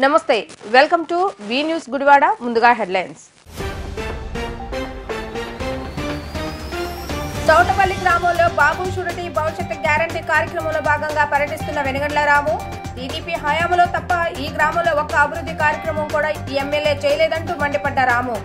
నమస్తే welcome to V news Gudivada ముందుగా headlines Chautapalli గ్రామంలో బాబు షూరిటీ భవిష్యత్ గ్యారంటీ కార్యక్రమంలో భాగంగా పర్యటిస్తున్న వెనుగండ్ల రాము టీడీపీ హయాంలో తప్ప ఈ గ్రామంలో ఒక్క అభివృద్ధి కార్యక్రమం కూడా ఈ ఎమ్మెల్యే చేయలేదంటూ మండిపడ్డ రాము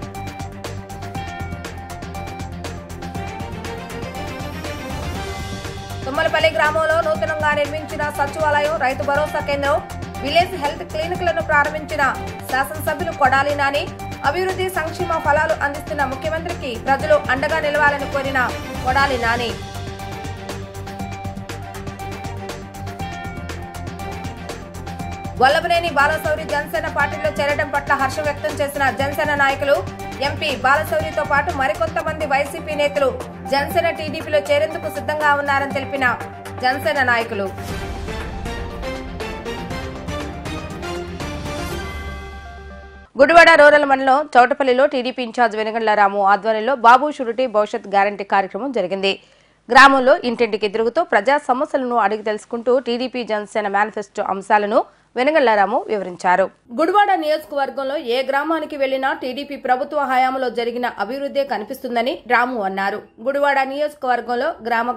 తుమ్మలపల్లి గ్రామంలో నూతనంగా నిర్మించిన సచివాలయం రైతు భరోసా కేంద్రం విలేజ్ హెల్త్ క్లినిక్లను ప్రారంభించిన శాసనసభ్యులు కొడాలి నాని అభివృద్ధి సంక్షేమ ఫలాలు అందిస్తున్న ముఖ్యమంత్రికి ప్రజలు అండగా నిలవాలని కోరిన కొడాలి నాని వల్లభనేని బాలశౌరి జనసేన పార్టీలో చేరడం పట్ల హర్షం వ్యక్తం చేసిన జనసేన నాయకులు ఎంపీ బాలశౌరితో పాటు మరికొంతమంది వైసీపీ నేతలు జనసేన టీడీపీలో చేరేందుకు సిద్ధంగా ఉన్నారని తెలిపిన జనసేన నాయకులు గుడివాడ రూరల్ మండలం చౌటపల్లిలో టీడీపీ ఇన్ఛార్జ్ వెనుగండ్ల రాము ఆధ్వర్యంలో బాబు షూరిటీ భవిష్యత్ గ్యారంటీ కార్యక్రమం జరిగింది. గ్రామంలో ఇంటింటికి తిరుగుతూ ప్రజా సమస్యలను అడిగి తెలుసుకుంటూ టీడీపీ జనసేన మేనిఫెస్టో అంశాలను వెనుగండ్ల రాము వివరించారు. గుడివాడ నియోజకవర్గంలో ఏ గ్రామానికి వెళ్లినా టీడీపీ ప్రభుత్వ హయాంలో జరిగిన అభివృద్ధి కనిపిస్తుందని రాము అన్నారు. గుడివాడ నియోజకవర్గంలో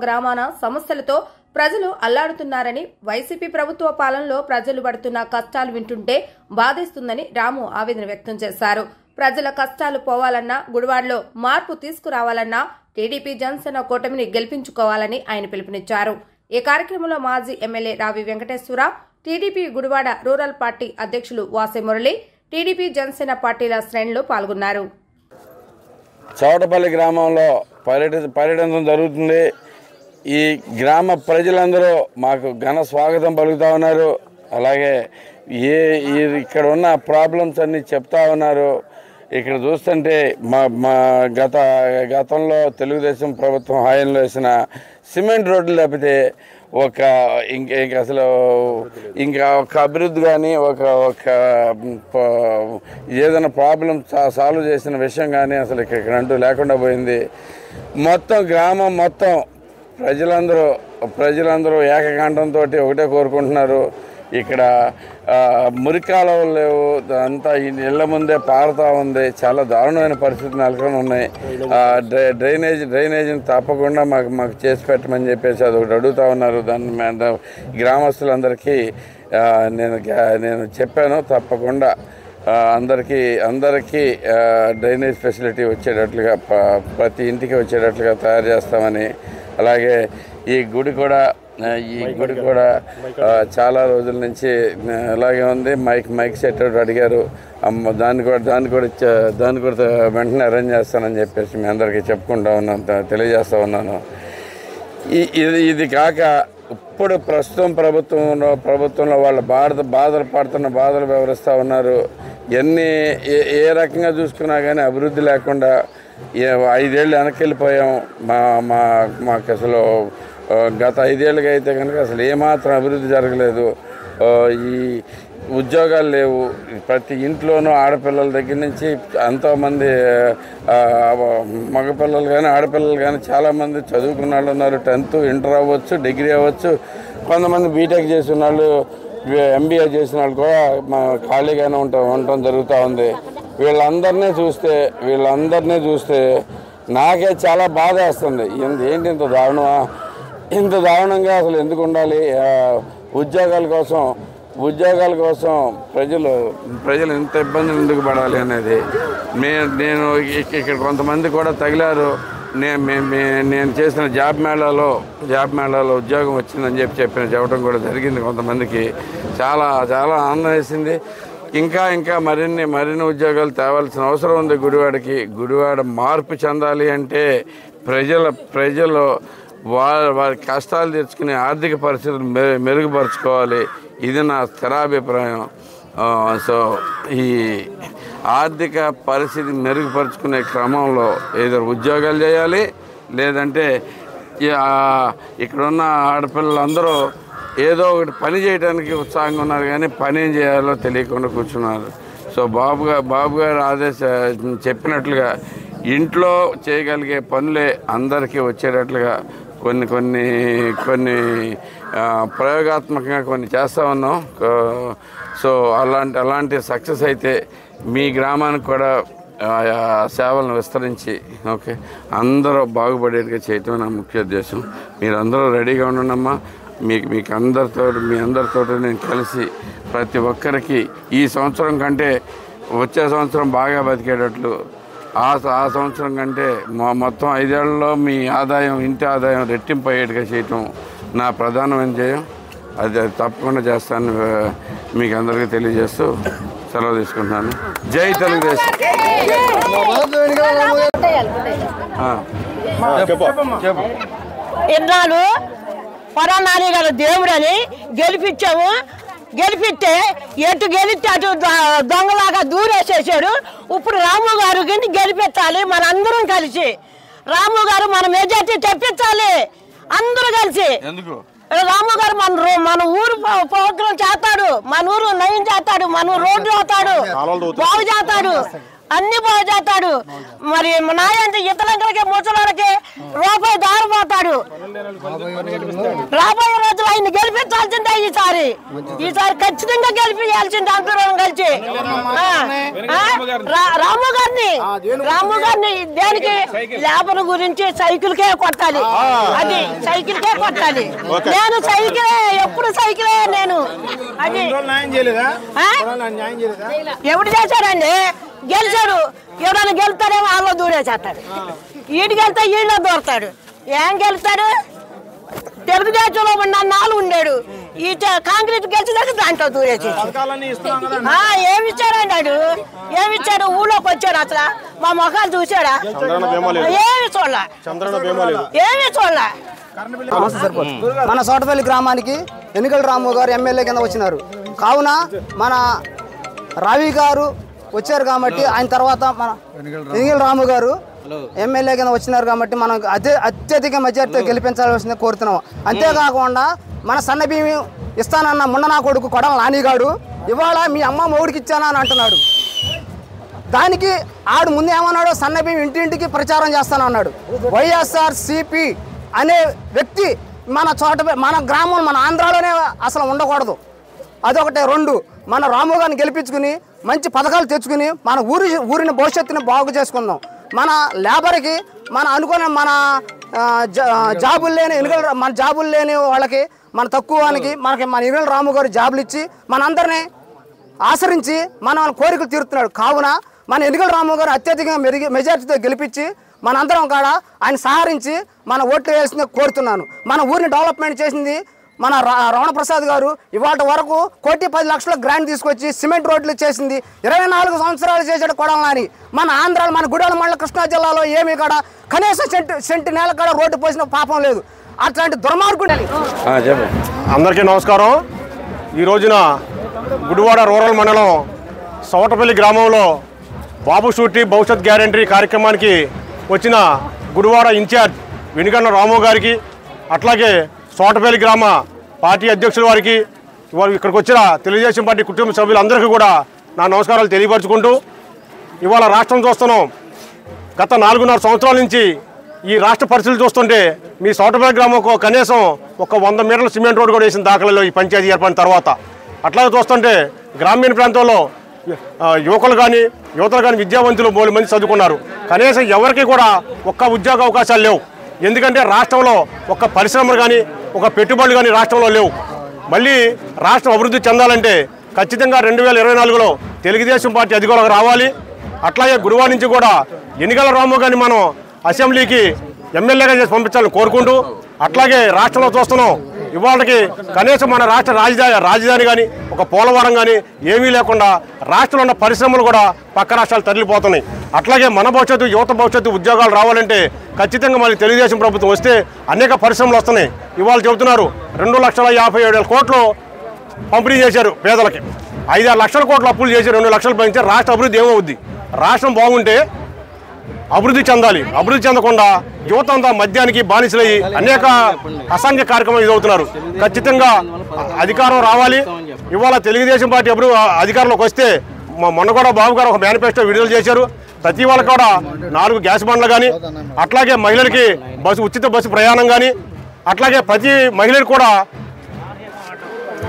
గ్రామాన సమస్యలతో ప్రజలు అల్లాడుతున్నారని, వైసీపీ ప్రభుత్వ పాలనలో ప్రజలు పడుతున్న కష్టాలు వింటుంటే బాధిస్తుందని రాము ఆవేదన వ్యక్తం చేశారు. ప్రజల కష్టాలు పోవాలన్నా, గుడివాడలో మార్పు తీసుకురావాలన్నా టీడీపీ జనసేన కూటమిని గెలిపించుకోవాలని ఆయన పిలుపునిచ్చారు. ఈ కార్యక్రమంలో మాజీ ఎమ్మెల్యే రావి Venkateswara, TDP Gudivada rural party అధ్యక్షులు వాసే మురళి, టీడీపీ జనసేన పార్టీల శ్రేణులు పాల్గొన్నారు. చౌటపల్లి గ్రామంలో పర్యటన జరుగుతుంది. ఈ గ్రామ ప్రజలందరూ మాకు ఘన స్వాగతం పలుకుతూ ఉన్నారు. అలాగే ఇక్కడ ఉన్న ప్రాబ్లమ్స్ అన్నీ చెప్తా ఉన్నారు. ఇక్కడ చూస్తుంటే మా గతంలో తెలుగుదేశం ప్రభుత్వం హాయంలో వేసిన సిమెంట్ రోడ్లు తప్పితే అసలు ఒక అభివృద్ధి కానీ ఒక ఏదైనా ప్రాబ్లం సాల్వ్ చేసిన విషయం కానీ అసలు ఇక్కడ అంటూ లేకుండా పోయింది. మొత్తం గ్రామం మొత్తం ప్రజలందరూ ఏకకాంఠంతో ఒకటే కోరుకుంటున్నారు. ఇక్కడ మురికాలువలు లేవు, అంతా ఇళ్ల ముందే పారుతూ ఉంది. చాలా దారుణమైన పరిస్థితులు నెలకొని ఉన్నాయి. డ్రైనేజీని తప్పకుండా మాకు చేసి పెట్టమని చెప్పేసి అదొకటి అడుగుతూ ఉన్నారు. దాన్ని గ్రామస్తులందరికీ నేను చెప్పాను, తప్పకుండా అందరికీ డ్రైనేజ్ ఫెసిలిటీ వచ్చేటట్లుగా ప్రతి ఇంటికి వచ్చేటట్లుగా తయారు చేస్తామని, అలాగే ఈ గుడి కూడా చాలా రోజుల నుంచి అలాగే ఉంది. మైక్ సెట్ అడిగారు, దాన్ని కూడా వెంటనే అరేంజ్ చేస్తానని చెప్పేసి మీ అందరికీ చెప్పుకుంటా ఉన్నాను, తెలియజేస్తూ ఉన్నాను. ఇది కాక ఇప్పుడు ప్రస్తుతం ప్రభుత్వంలో వాళ్ళు బాధలు వివరిస్తూ ఉన్నారు. ఏ రకంగా చూసుకున్నా కానీ అభివృద్ధి లేకుండా 5 ఏళ్ళు వెనక్కి వెళ్ళిపోయాం. మాకు అసలు గత 5 ఏళ్ళుగా అయితే కనుక అసలు ఏమాత్రం అభివృద్ధి జరగలేదు. ఈ ఉద్యోగాలు లేవు. ప్రతి ఇంట్లోనూ ఆడపిల్లల దగ్గర నుంచి ఎంతోమంది మగపిల్లలు కానీ ఆడపిల్లలు కానీ చాలామంది చదువుకున్న వాళ్ళు ఉన్నారు. 10th ఇంటర్ అవ్వచ్చు, డిగ్రీ అవ్వచ్చు, కొంతమంది బీటెక్ చేసిన వాళ్ళు, ఎంబీఏ చేసిన వాళ్ళు కూడా ఖాళీగానే ఉండటం జరుగుతూ ఉంది. వీళ్ళందరినీ చూస్తే నాకే చాలా బాధ వేస్తుంది. ఏంటి ఇంత దారుణంగా అసలు ఎందుకు ఉండాలి? ఉద్యోగాల కోసం ప్రజలు ఇంత ఇబ్బందులు ఎందుకు పడాలి అనేది నేను ఇక్కడ కొంతమంది కూడా తగిలారు. నేను చేసిన జాబ్ మేళాలో ఉద్యోగం వచ్చిందని చెప్పడం కూడా జరిగింది. కొంతమందికి చాలా చాలా ఆనందం వేసింది. ఇంకా మరిన్ని ఉద్యోగాలు తేవాల్సిన అవసరం ఉంది. గుడివాడ మార్పు చెందాలి అంటే ప్రజలు వారి కష్టాలు తీర్చుకునే ఆర్థిక పరిస్థితులు మెరుగుపరుచుకోవాలి. ఇది నా స్థిరాభిప్రాయం. సో ఈ ఆర్థిక పరిస్థితి మెరుగుపరుచుకునే క్రమంలో ఏదో ఉద్యోగాలు చేయాలి, లేదంటే ఇక్కడున్న ఆడపిల్లలందరూ ఏదో ఒకటి పని చేయడానికి ఉత్సాహంగా ఉన్నారు, కానీ పని ఏం చేయాలో తెలియకుండా కూర్చున్నారు. సో బాబు గారు చెప్పినట్లుగా ఇంట్లో చేయగలిగే పనులే అందరికీ వచ్చేటట్లుగా కొన్ని ప్రయోగాత్మకంగా కొన్ని చేస్తూ ఉన్నాం. సో అలాంటి సక్సెస్ అయితే మీ గ్రామానికి కూడా సేవలను విస్తరించి ఓకే అందరూ బాగుపడేట్టుగా చేయటం నా ముఖ్య ఉద్దేశం. మీరందరూ రెడీగా ఉండమ్మా. మీ అందరితో నేను కలిసి ప్రతి ఒక్కరికి ఈ సంవత్సరం కంటే వచ్చే సంవత్సరం బాగా బతికేటట్లు ఆ సంవత్సరం కంటే మొత్తం 5 ఏళ్లలో మీ ఇంటి ఆదాయం రెట్టింపు అయ్యేట్టుగా చేయటం నా ప్రధానమైన ధ్యేయం. అది తప్పకుండా చేస్తాను మీకు అందరికీ తెలియజేస్తూ సెలవు తీసుకుంటున్నాను. జై తెలుగుదేశం. ఇన్నాళ్ళు పరానాని గారు దేవుడని గెలిపిస్తే ఎటు గెలిస్తే అటు దొంగలాగా దూరేసేసాడు. ఇప్పుడు రాము గారు గెలిపించాలి మనందరం కలిసి. రాము గారు మన మెజార్టీ తెప్పించాలి అందరూ కలిసి. రాము గారు మన ఊరు ప్రోగ్రాం చేస్తాడు, మన ఊరు నయం చేస్తాడు, మన ఊరు రోడ్డు అవుతాడు, బాగు చేస్తాడు, అన్ని బాగు చేస్తాడు. మరి నాయంటే ఇతరులకి ముసలికి రూపాయి దారిపోతాడు. రాబోయే రోజులు ఆయన గెలిపించాల్సిందే. ఈసారి ఖచ్చితంగా గెలిపించాల్సిందే అందరం కలిసి. రాము గారిని దేనికి లేబర్ గురించి సైకిల్కే కొట్టాలి. అది సైకిల్కే కొట్టాలి. నేను సైకిలే, ఎప్పుడు సైకిలే నేను. అది ఎవడు చేశారండి? గెలిచాడు. ఎవరైనా గెలుతాడేమో వాళ్ళు దూరేసేస్తాడు. ఈడికి వెళ్తే ఈళ్ళ దూరతాడు. ఏం గెలుతాడు? తెలుగుదేశంలో నాలుగు ఉండాడు. ఈ కాంగ్రెస్ గెలిచేదాకా దాంట్లో దూరేసి ఏమి ఇచ్చాడు? ఏమిచ్చాడు? ఊళ్ళోకి వచ్చాడు. అసలు మా మొఖాలు చూసాడా? ఏమి చూడలే. మన సోటపల్లి గ్రామానికి ఎన్నికల రాము గారు ఎమ్మెల్యే కింద వచ్చినారు. కావున మన రావి గారు వచ్చారు కాబట్టి ఆయన తర్వాత మన ఎన్నికల రాము గారు ఎమ్మెల్యే కింద వచ్చినారు కాబట్టి మనం అత్యధిక మెజార్టీతో గెలిపించాల్సిందే కోరుతున్నాం. అంతేకాకుండా మన సన్న బియ్యం ఇస్తానన్న ముండనా కొడుకు కొడల నానిగాడు ఇవాళ మీ అమ్మ మొగుడికి ఇచ్చానా అని అంటున్నాడు. దానికి ఆడు ముందు ఏమన్నాడు? సన్న బియ్యం ఇంటింటికి ప్రచారం చేస్తానన్నాడు. వైఎస్ఆర్సీపీ అనే వ్యక్తి మన గ్రామం మన ఆంధ్రాలోనే అసలు ఉండకూడదు. అదొకటే. 2 మన రాము గారిని గెలిపించుకుని మంచి పథకాలు తెచ్చుకుని మన ఊరిని భవిష్యత్తుని బాగు చేసుకుందాం. మన లేబర్కి మన అనుకున్న మన జాబులు లేని వాళ్ళకి మన తక్కువానికి మన ఎన్నికల రాము గారు జాబులు ఇచ్చి మనందరినీ ఆచరించి మన కోరికలు తీరుతున్నాడు. కావున మన ఎన్నికల రాము గారు అత్యధికంగా మెజార్టీతో గెలిపించి మనందరం కాడ ఆయన సహకరించి మన ఓట్లు వేయాల్సిందే కోరుతున్నాను. మన ఊరిని డెవలప్మెంట్ చేసింది మన రమణ ప్రసాద్ గారు. ఇవాళ వరకు 1,10,00,000 గ్రాంట్ తీసుకొచ్చి సిమెంట్ రోడ్లు చేసింది. 24 సంవత్సరాలు చేసాడు కొడాలని. మన ఆంధ్రాలో మన గుడాల మండల కృష్ణా జిల్లాలో ఏమీ కాడ కనీసం సెంటు నేల కాడ రోడ్డు పోసిన పాపం లేదు. అట్లాంటి దుర్మార్గుడు. అందరికీ నమస్కారం. ఈ రోజున గుడివాడ రూరల్ మండలం సోటపల్లి గ్రామంలో బాబు షూరిటీ భవిష్యత్ గ్యారంటీ కార్యక్రమానికి వచ్చిన గుడివాడ ఇన్ఛార్జ్ వెనుగండ్ల రాము గారికి, అట్లాగే సోటపల్లి గ్రామ పార్టీ అధ్యక్షుల వారికి, ఇవాళ ఇక్కడికి వచ్చిన తెలుగుదేశం పార్టీ కుటుంబ సభ్యులందరికీ కూడా నా నమస్కారాలు తెలియపరచుకుంటూ, ఇవాళ రాష్ట్రం చూస్తున్నాం. గత 4.5 సంవత్సరాల నుంచి ఈ రాష్ట్ర పరిస్థితులు చూస్తుంటే మీ సోటపల్లి గ్రామంకు కనీసం ఒక 100 మీటర్ల సిమెంట్ రోడ్డు కూడా వేసిన దాఖలలో ఈ పంచాయతీ ఏర్పడిన తర్వాత. అట్లాగే చూస్తుంటే గ్రామీణ ప్రాంతంలో యువతలు కానీ విద్యావంతులు 3 మంది చదువుకున్నారు. కనీసం ఎవరికి కూడా ఒక్క ఉద్యోగ అవకాశాలు లేవు. ఎందుకంటే రాష్ట్రంలో ఒక్క పరిశ్రమలు కానీ ఒక పెట్టుబడులు కానీ రాష్ట్రంలో లేవు. మళ్ళీ రాష్ట్రం అభివృద్ధి చెందాలంటే ఖచ్చితంగా 2024లో తెలుగుదేశం పార్టీ అధికారంలోకి రావాలి. అట్లాగే గురువాడ నుంచి కూడా ఎన్నికల రాము గారిని మనం అసెంబ్లీకి ఎమ్మెల్యేగా చేసి పంపించాలని కోరుకుంటూ, అట్లాగే రాష్ట్రంలో చూస్తున్నాం ఇవాళకి కనీసం మన రాష్ట్ర రాజధాని కానీ ఒక పోలవరం కానీ ఏమీ లేకుండా రాష్ట్రంలో ఉన్న పరిశ్రమలు కూడా పక్క రాష్ట్రాలు తరలిపోతున్నాయి. అట్లాగే మన భవిష్యత్తు యువత భవిష్యత్తు ఉద్యోగాలు రావాలంటే ఖచ్చితంగా మళ్ళీ తెలుగుదేశం ప్రభుత్వం వస్తే అనేక పరిశ్రమలు వస్తున్నాయి. ఇవాళ చెబుతున్నారు 2,57,000 కోట్లు పంపిణీ చేశారు పేదలకి. 5-6 లక్షల కోట్ల అప్పులు చేసి 2 లక్షలు పెంచారు. రాష్ట్ర అభివృద్ధి ఏమవుద్ది? రాష్ట్రం బాగుంటే అభివృద్ధి చెందాలి. అభివృద్ధి చెందకుండా యువత అంతా మద్యానికి బానిసలయ్యి అనేక అసాంఘిక కార్యక్రమాలు ఎదుగుతున్నారు. ఖచ్చితంగా అధికారం రావాలి. ఇవాళ తెలుగుదేశం పార్టీ అధికారంలోకి వస్తే మొన్న కూడా బాబు గారు ఒక మేనిఫెస్టో విడుదల చేశారు. ప్రతి వాళ్ళకి కూడా 4 గ్యాస్ బండ్లు కానీ, అట్లాగే మహిళలకి ఉచిత బస్సు ప్రయాణం కానీ, అట్లాగే ప్రతి మహిళలు కూడా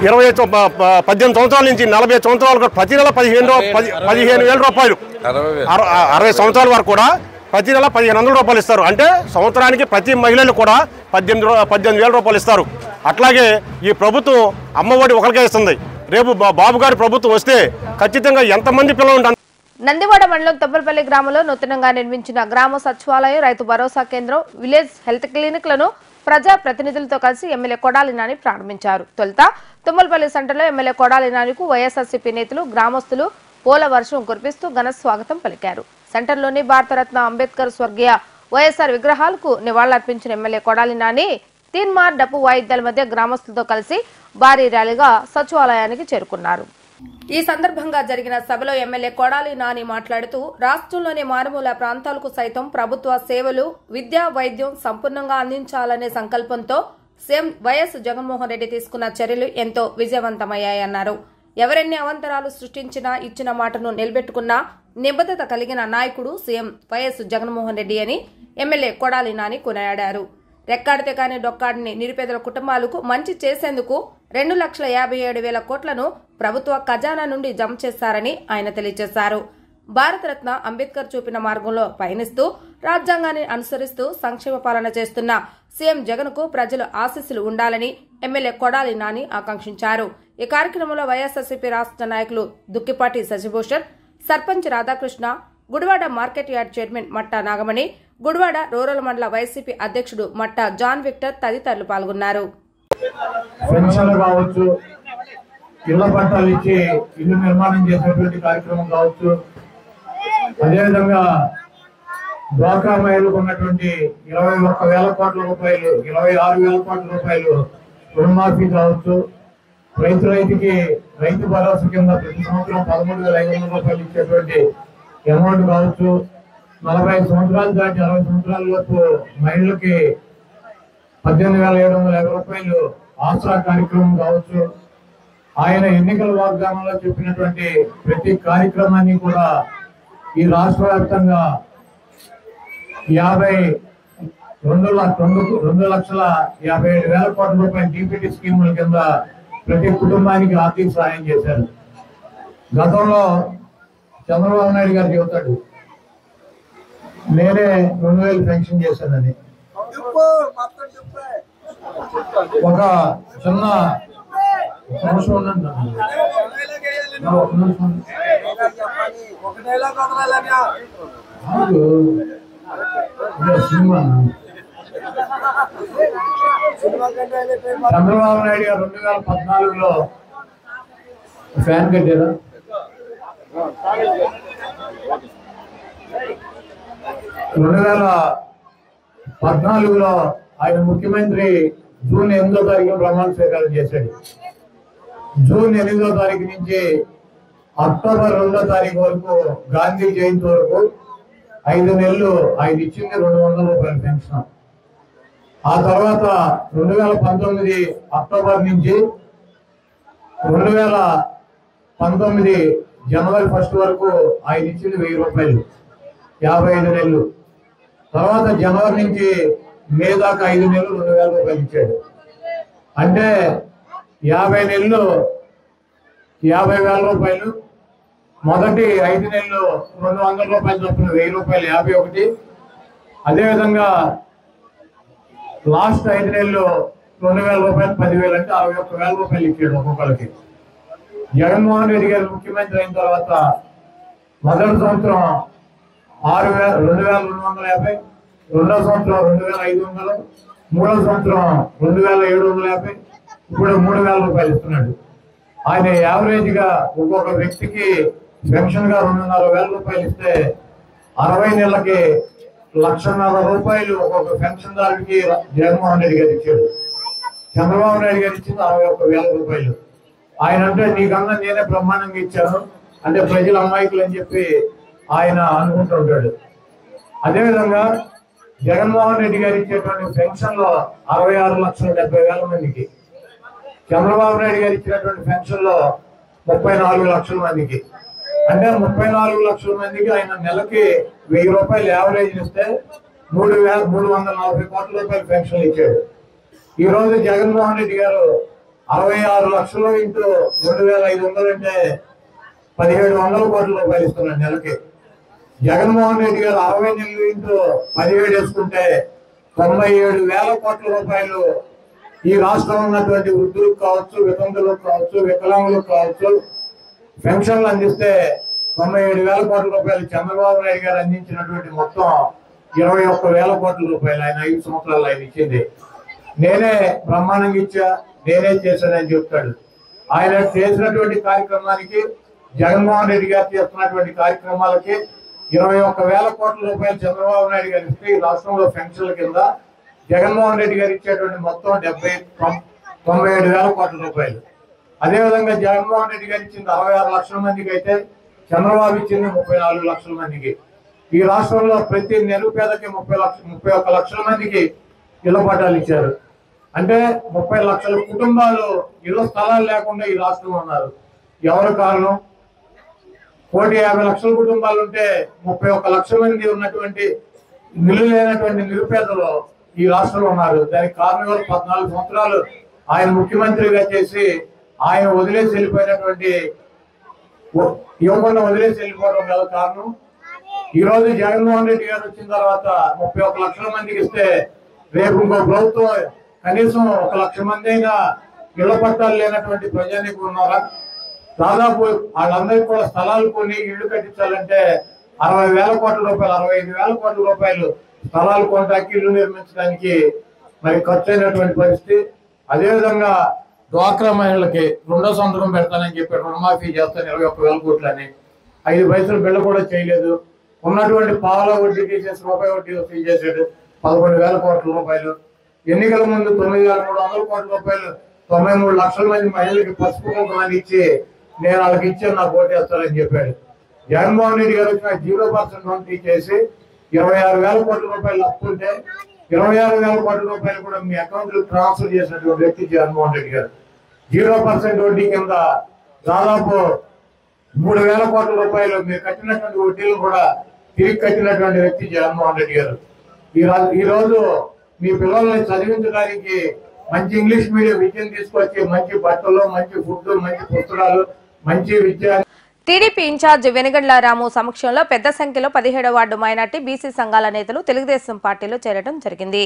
18 సంవత్సరాల నుంచి 40 సంవత్సరాలు కూడా ప్రతి నెల 15,000 రూపాయలు 60 సంవత్సరాల వరకు కూడా ప్రతి నెల 1,500 రూపాయలు ఇస్తారు. అంటే సంవత్సరానికి ప్రతి మహిళలు కూడా 18,000 రూపాయలు ఇస్తారు. అట్లాగే ఈ ప్రభుత్వం అమ్మఒడి ఒకరికే ఇస్తుంది. రేపు బాబు గారి ప్రభుత్వం వస్తే ఖచ్చితంగా ఎంతమంది పిల్లలు ఉంటారు. నందివాడ మండలం తొబ్బలపల్లి గ్రామంలో నూతనంగా నిర్మించిన గ్రామ సచివాలయం, రైతు భరోసా కేంద్రం, విలేజ్ హెల్త్ క్లినిక్లను ప్రజా ప్రతినిధులతో కలిసి ఎమ్మెల్యే కొడాలి నాని ప్రారంభించారు. తొలుత తుమ్మలపల్లి సెంటర్లో ఎమ్మెల్యే కొడాలి నానికు వైఎస్ఆర్సీపీ నేతలు, గ్రామస్తులు పూల వర్షం కురిపిస్తూ ఘన స్వాగతం పలికారు. సెంటర్లోని భారతరత్న అంబేద్కర్ స్వర్గీయ వైఎస్ఆర్ విగ్రహాలకు నివాళులర్పించిన ఎమ్మెల్యే కొడాలి నాని తీన్మార్ డప్పు వాయిద్యాల మధ్య గ్రామస్తులతో కలిసి భారీ ర్యాలీగా సచివాలయానికి చేరుకున్నారు. ఈ సందర్భంగా జరిగిన సభలో ఎమ్మెల్యే కొడాలి నాని మాట్లాడుతూ రాష్ట్రంలోని మారుమూల ప్రాంతాలకు సైతం ప్రభుత్వ సేవలు, విద్యా, వైద్యం సంపూర్ణంగా అందించాలనే సంకల్పంతో సీఎం వైఎస్ జగన్మోహన్ రెడ్డి తీసుకున్న చర్యలు ఎంతో విజయవంతమయ్యాయన్నారు. ఎవరెన్ని అవాంతరాలు సృష్టించినా ఇచ్చిన మాటను నిలబెట్టుకున్న నిబద్ధత కలిగిన నాయకుడు సీఎం వైఎస్ జగన్మోహన్ రెడ్డి అని ఎమ్మెల్యే కొడాలి నాని కొనియాడారు. రెక్కాడితే కాని డొక్కాడిని నిరుపేదల కుటుంబాలకు మంచి చేసేందుకు 2,57,000 కోట్లను ప్రభుత్వ ఖజానా నుండి జమ చేశారని ఆయన తెలియజేశారు. భారతరత్న అంబేద్కర్ చూపిన మార్గంలో పయనిస్తూ రాజ్యాంగాన్ని అనుసరిస్తూ సంక్షేమ పాలన చేస్తున్న సీఎం జగన్కు ప్రజలు ఆశీస్సులు ఉండాలని ఎమ్మెల్యే కొడాలి నాని ఆకాంక్షించారు. ఈ కార్యక్రమంలో వైఎస్ఆర్సీపీ రాష్ట్ర నాయకులు Dukkipati Shashibhushan, sarpanch Radhakrishna, Gudivada market yard chairman Matta Nagamani, Gudivada rural మండల వైసీపీ అధ్యక్షుడు మట్టా జాన్ విక్టర్ తదితరులు పాల్గొన్నారు. పెన్షన్లు కావచ్చు, ఇళ్ల పట్టాలు ఇచ్చి ఇల్లు నిర్మాణం చేసేటువంటి కార్యక్రమం కావచ్చు, అదేవిధంగా డ్వాక్రా మహిళలకు ఉన్నటువంటి 21,000 కోట్ల రూపాయలు, 26,000 కోట్ల రూపాయలు రుణమాఫీ కావచ్చు, రైతుకి రైతు భరోసా కింద ప్రతి సంవత్సరం 13,500 రూపాయలు ఇచ్చేటువంటి అమౌంట్ కావచ్చు, 45 సంవత్సరాలు దాటి 60 సంవత్సరాల లోపు మహిళలకి 18,750 రూపాయలు ఆసరా కార్యక్రమం కావచ్చు. ఆయన ఎన్నికల వాగ్దానంలో చెప్పినటువంటి ప్రతి కార్యక్రమాన్ని కూడా ఈ రాష్ట్ర వ్యాప్తంగా 2,57,000 కోట్ల రూపాయల డిపిటి స్కీముల కింద ప్రతి కుటుంబానికి ఆర్థిక సహాయం చేశారు. గతంలో చంద్రబాబు నాయుడు గారు చెబుతాడు, నేనే 2,000 పెన్షన్ చేశానని. ఒక చిన్న సినిమా చంద్రబాబు నాయుడు గారు 2014లో ఫ్యాన్ కట్టారు. 2014లో ఆయన ముఖ్యమంత్రి జూన్ 8వ తారీఖున ప్రమాణ స్వీకారం చేశాడు. జూన్ 8వ తారీఖు నుంచి అక్టోబర్ 2వ తారీఖు వరకు, గాంధీ జయంతి వరకు 5 నెలలు ఆయన ఇచ్చింది 200 రూపాయల పెన్షన్. ఆ తర్వాత 2019 అక్టోబర్ నుంచి 2019 జనవరి 1 వరకు ఆయన ఇచ్చింది 1000 రూపాయలు, 55 నెలలు. తర్వాత జనవరి నుంచి మే దాకా 5 నెలలు 2,000 రూపాయలు ఇచ్చాడు. అంటే 50 నెలలు 50,000 రూపాయలు. మొదటి 5 నెలలు 200 రూపాయలు చొప్పున 1000 రూపాయలు, 51. అదేవిధంగా లాస్ట్ 5 నెలలు 2,000 రూపాయలు, 10,000 అంటే 61,000 రూపాయలు ఇచ్చాడు ఒక్కొక్కరికి. జగన్మోహన్ రెడ్డి గారు ముఖ్యమంత్రి అయిన తర్వాత మొదటి సంవత్సరం 2,250, రెండవ సంవత్సరం 2,500, మూడవ సంవత్సరం 2,750, ఇప్పుడు 3,000 రూపాయలు ఇస్తున్నాడు. ఆయన యావరేజ్ గా ఒక్కొక్క వ్యక్తికి పెన్షన్ గా 2,500 రూపాయలు ఇస్తే 60 నెలలకి 1,50,000 రూపాయలు ఒక్కొక్క పెన్షన్ దారుడికి జగన్మోహన్ రెడ్డి గారు ఇచ్చాడు. చంద్రబాబు నాయుడు గారు ఇచ్చింది 61,000 రూపాయలు. ఆయన అంటే నీకన్నా నేనే బ్రహ్మాండంగా ఇచ్చాను అంటే ప్రజల అమాయకులు అని చెప్పి ఆయన అనుకుంటూ ఉంటాడు. అదేవిధంగా జగన్మోహన్ రెడ్డి గారు ఇచ్చేటువంటి పెన్షన్ లో 66,70,000 మందికి, చంద్రబాబు నాయుడు గారు ఇచ్చినటువంటి పెన్షన్ లో 34 లక్షల మందికి, అంటే 34 లక్షల మందికి ఆయన నెలకి 1000 రూపాయలు యావరేజ్ ఇస్తే 3,340 కోట్ల రూపాయలు పెన్షన్ ఇచ్చాడు. ఈరోజు జగన్మోహన్ రెడ్డి గారు 66 లక్షలు ఇంటూ 2500 అంటే 1700 కోట్ల రూపాయలు ఇస్తున్నారు నెలకి. జగన్మోహన్ రెడ్డి గారు 60 నెలలు ఇంటూ 17 వేసుకుంటే 97,000 కోట్ల రూపాయలు ఈ రాష్ట్రంలో ఉన్నటువంటి వృద్ధులకు కావచ్చు, వితంతులకు కావచ్చు, వికలాంగులకు కావచ్చు పెన్షన్లు అందిస్తే 97,000 కోట్ల రూపాయలు చంద్రబాబు నాయుడు గారు అందించినటువంటి మొత్తం 21,000 కోట్ల రూపాయలు ఆయన 5 సంవత్సరాలు ఆయన ఇచ్చింది. నేనే బ్రహ్మాండంగా ఇచ్చా, నేనే చేశానని చెప్తాడు. ఆయన చేసినటువంటి కార్యక్రమానికి, జగన్మోహన్ రెడ్డి గారు చేస్తున్నటువంటి కార్యక్రమాలకి 21,000 కోట్ల రూపాయలు చంద్రబాబు నాయుడు గారు ఇస్తే ఈ రాష్ట్రంలో పెన్షన్ల కింద జగన్మోహన్ రెడ్డి గారు ఇచ్చేటువంటి మొత్తం 97,000 కోట్ల రూపాయలు. అదేవిధంగా జగన్మోహన్ రెడ్డి గారు ఇచ్చింది 66 లక్షల మందికి అయితే చంద్రబాబు ఇచ్చింది 34 లక్షల మందికి. ఈ రాష్ట్రంలో ప్రతి నిరుపేదకి 31 లక్షల మందికి ఇళ్ల పట్టాలు ఇచ్చారు. అంటే 30 లక్షల కుటుంబాలు ఇళ్ల స్థలాలు లేకుండా ఈ రాష్ట్రంలో ఉన్నారు. ఎవరు కారణం? 1,50,00,000 కుటుంబాలు ఉంటే 31 లక్షల మంది ఉన్నటువంటి నిల్లు లేనటువంటి నిరుపేదలు ఈ రాష్ట్రంలో ఉన్నారు. దానికి కారణం ఎవరు? 14 సంవత్సరాలు ఆయన ముఖ్యమంత్రిగా చేసి ఆయన వదిలేసి వెళ్ళిపోయినటువంటి, ఇవ్వకుండా వదిలేసి వెళ్ళిపోవడం గల కారణం. ఈ రోజు జగన్మోహన్ రెడ్డి గారు వచ్చిన తర్వాత 31 లక్షల మందికి ఇస్తే రేపు ఇంకో ప్రభుత్వం కనీసం 1 లక్ష మంది అయినా ఇళ్ల పట్టాలు లేనటువంటి ప్రజానికి ఉన్నారా? దాదాపు వాళ్ళందరికీ కూడా స్థలాలు కొని ఇళ్లు కట్టించాలంటే 60,000 కోట్ల రూపాయలు, 65,000 కోట్ల రూపాయలు స్థలాలు కొనడానికి, ఇళ్లు నిర్మించడానికి మరి ఖర్చు అయినటువంటి పరిస్థితి. అదేవిధంగా డ్వాక్రా మహిళలకి 2వ సంవత్సరం పెడతానని చెప్పి రుణమాఫీ చేస్తాను 21,000 కోట్లు అని 5 పైసలు బిళ్ళ కూడా చేయలేదు. ఉన్నటువంటి పావుల వడ్డీ తీసేసి రూపాయి వడ్డీ వసూలు చేశాడు 11,000 కోట్ల రూపాయలు. ఎన్నికల ముందు 9,300 కోట్ల రూపాయలు 93 లక్షల మంది మహిళలకి పసుపు కుంకుమని ఇచ్చి నేను వాళ్ళకి ఇచ్చాను, నాకు ఓటేస్తానని చెప్పాడు. జగన్మోహన్ రెడ్డి గారు వచ్చిన 0% లోన్ తీసేసి 26,000 కోట్ల రూపాయలు అప్పు ఉంటే 26,000 కోట్ల రూపాయలు కూడా మీ అకౌంట్ లో ట్రాన్స్ఫర్ చేసినటువంటి వ్యక్తి జగన్మోహన్ రెడ్డి గారు. 0% వడ్డీ కింద దాదాపు 3,000 కోట్ల రూపాయలు మీరు కట్టినటువంటి వడ్డీలు కూడా తిరిగి కట్టినటువంటి వ్యక్తి జగన్మోహన్ రెడ్డి గారు. ఈ రోజు మీ పిల్లల్ని చదివించడానికి మంచి ఇంగ్లీష్ మీడియం విద్యను తీసుకొచ్చి మంచి బట్టలు, మంచి ఫుడ్, మంచి పుస్తకాలు, మంచి విద్య. టీడీపీ ఇన్ఛార్జ్ వెనుగండ్ల రాము సమక్షంలో పెద్ద సంఖ్యలో 17వ వార్డు మైనార్టీ బీసీ సంఘాల నేతలు తెలుగుదేశం పార్టీలో చేరడం జరిగింది.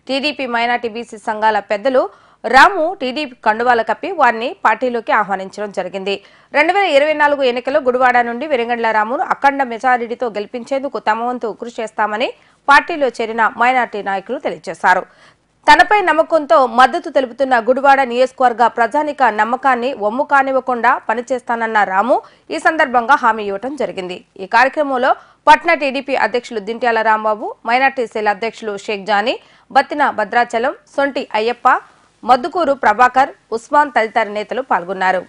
టీడీపీ మైనార్టీ బీసీ సంఘాల పెద్దలు రాము టీడీపీ కండువాల కప్పి వారిని పార్టీలోకి ఆహ్వానించడం జరిగింది. 2024 ఎన్నికల్లో గుడివాడ నుండి వెనుగండ్ల రామును అఖండ మెజారిటీతో గెలిపించేందుకు తమ వంతు కృషి చేస్తామని పార్టీలో చేరిన మైనార్టీ నాయకులు తెలియజేశారు. తనపై నమ్మకంతో మద్దతు తెలుపుతున్న గుడివాడ నియోజకవర్గ ప్రజానిక నమ్మకాన్ని వమ్ము కానివ్వకుండా పనిచేస్తానన్న రాము ఈ సందర్భంగా హామీ ఇవ్వడం జరిగింది. ఈ కార్యక్రమంలో పట్న టీడీపీ అధ్యక్షులు దింట్యాల రాంబాబు, మైనార్టీ సెల్ అధ్యక్షులు షేక్ జానీ, బత్తిన భద్రాచలం, సొంటి అయ్యప్ప, మద్దుకూరు ప్రభాకర్, ఉస్మాన్ తదితర నేతలు పాల్గొన్నారు.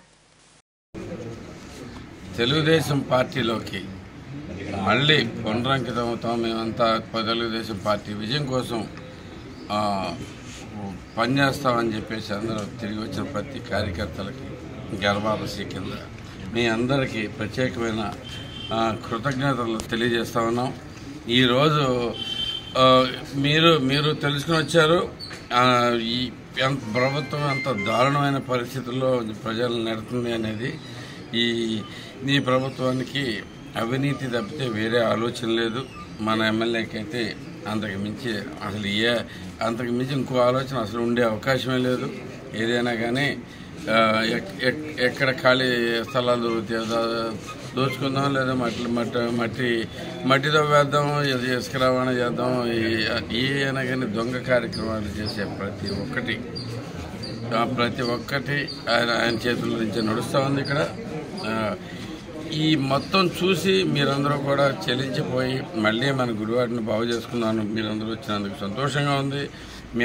తెలుగుదేశం పార్టీలోకి మళ్ళీ పునరంకితం అవుతాం. మేమంతా తెలుగుదేశం పార్టీ విజయం కోసం పనిచేస్తామని చెప్పేసి అందరూ తిరిగి వచ్చిన ప్రతి కార్యకర్తలకి గర్వాలసి కింద మీ అందరికీ ప్రత్యేకమైన కృతజ్ఞతలు తెలియజేస్తా ఉన్నాం. ఈరోజు మీరు తెలుసుకుని వచ్చారు ఈ ప్రభుత్వం ఎంత దారుణమైన పరిస్థితుల్లో ప్రజలను నెడుతుంది అనేది. ఈ ప్రభుత్వానికి అవినీతి తప్పితే వేరే ఆలోచన లేదు. మన ఎమ్మెల్యేకి అయితే అంతకు మించి ఇంకో ఆలోచన అసలు ఉండే అవకాశమే లేదు. ఏదైనా కానీ ఎక్కడ ఖాళీ స్థలాలు దోచుకుందాం, లేదా మట్టితో వేద్దాం, ఇసుక రవాణా చేద్దాం, ఏదైనా కానీ దొంగ కార్యక్రమాలు చేసే ప్రతి ఒక్కటి ఆయన చేతుల నుంచి నడుస్తూ ఉంది. ఇక్కడ ఈ మొత్తం చూసి మీరందరూ కూడా చెల్లించిపోయి మళ్ళీ మన గుడివాడిని బాగు చేసుకున్నాను. మీరందరూ వచ్చినందుకు సంతోషంగా ఉంది. మీ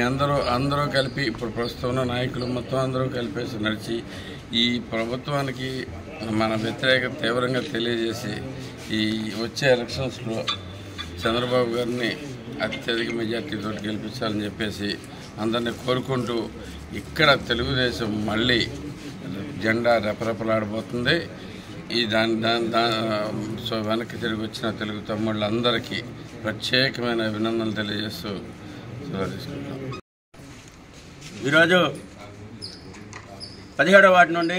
అందరూ కలిపి ఇప్పుడు ప్రస్తుతం నాయకులు మొత్తం అందరూ కలిపేసి నడిచి ఈ ప్రభుత్వానికి మన వ్యతిరేకత తీవ్రంగా తెలియజేసి ఈ వచ్చే ఎలక్షన్స్లో చంద్రబాబు గారిని అత్యధిక మెజార్టీతో గెలిపించాలని చెప్పేసి అందరినీ కోరుకుంటూ ఇక్కడ తెలుగుదేశం మళ్ళీ జెండా రెపరెపలాడబోతుంది. సో వెనక్కి తిరిగి వచ్చిన తెలుగు తమ్ముళ్ళందరికీ ప్రత్యేకమైన అభినందనలు తెలియజేస్తూ సెలవు తీసుకుంటాం. ఈరోజు 17వ వార్డు నుండి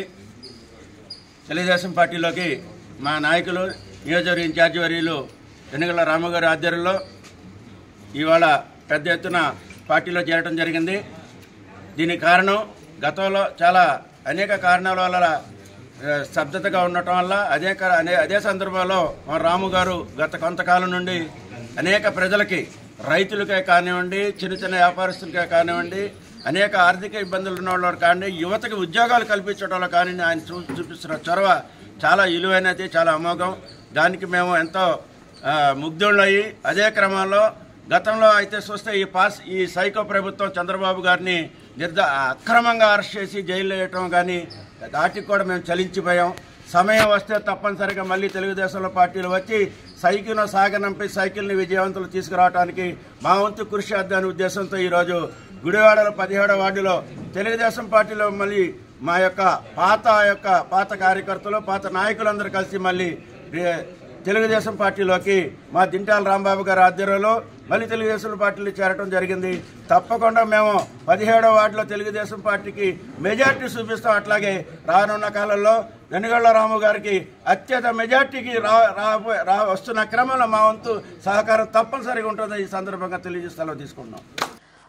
తెలుగుదేశం పార్టీలోకి మా నాయకులు నియోజకవర్గ ఇన్ఛార్జి వర్యులు వెనుగళ్ల రాము గారి ఆధ్వర్యంలో ఇవాళ పెద్ద ఎత్తున పార్టీలో చేరడం జరిగింది. దీనికి కారణం గతంలో చాలా అనేక కారణాల వల్ల స్తబ్దతగా ఉండటం వల్ల అదే సందర్భంలో మా రాము గారు గత కొంతకాలం నుండి అనేక ప్రజలకి, రైతులకే కానివ్వండి, చిన్న చిన్న వ్యాపారస్తులకే కానివ్వండి, అనేక ఆర్థిక ఇబ్బందులు ఉన్న వాళ్ళు కానీ, యువతకి ఉద్యోగాలు కల్పించడంలో కానీ ఆయన చూపిస్తున్న చొరవ చాలా విలువైనది, చాలా అమోఘం. దానికి మేము ఎంతో ముగ్ధులయ్యి అదే క్రమంలో గతంలో అయితే చూస్తే ఈ సైకో ప్రభుత్వం చంద్రబాబు గారిని అక్రమంగా అరెస్ట్ చేసి జైల్లో వేయటం కానీ వాటికి కూడా మేము చలించిపోయాం. సమయం వస్తే తప్పనిసరిగా మళ్ళీ తెలుగుదేశంలో పార్టీలు వచ్చి సైకిల్ను సాగనంపి సైకిల్ని విజయవంతులు తీసుకురావడానికి మా వంతు కృషి చేద్దామనే ఉద్దేశంతో ఈరోజు గుడివాడలో 17వ వార్డులో తెలుగుదేశం పార్టీలో మళ్ళీ మా పాత కార్యకర్తలు, పాత నాయకులందరూ కలిసి మళ్ళీ తెలుగుదేశం పార్టీలోకి మా దింటాల రాంబాబు గారి ఆధ్వర్యంలో మళ్ళీ తెలుగుదేశం పార్టీలో చేరటం జరిగింది. తప్పకుండా మేము 17వ వార్డులో తెలుగుదేశం పార్టీకి మెజార్టీ చూపిస్తాం. అట్లాగే రానున్న కాలంలో వెనుగళ్ల రాము గారికి అత్యధిక మెజార్టీకి వస్తున్న క్రమంలో మా వంతు సహకారం తప్పనిసరిగా ఉంటుందని ఈ సందర్భంగా తెలియజేస్తాలో తీసుకున్నాం.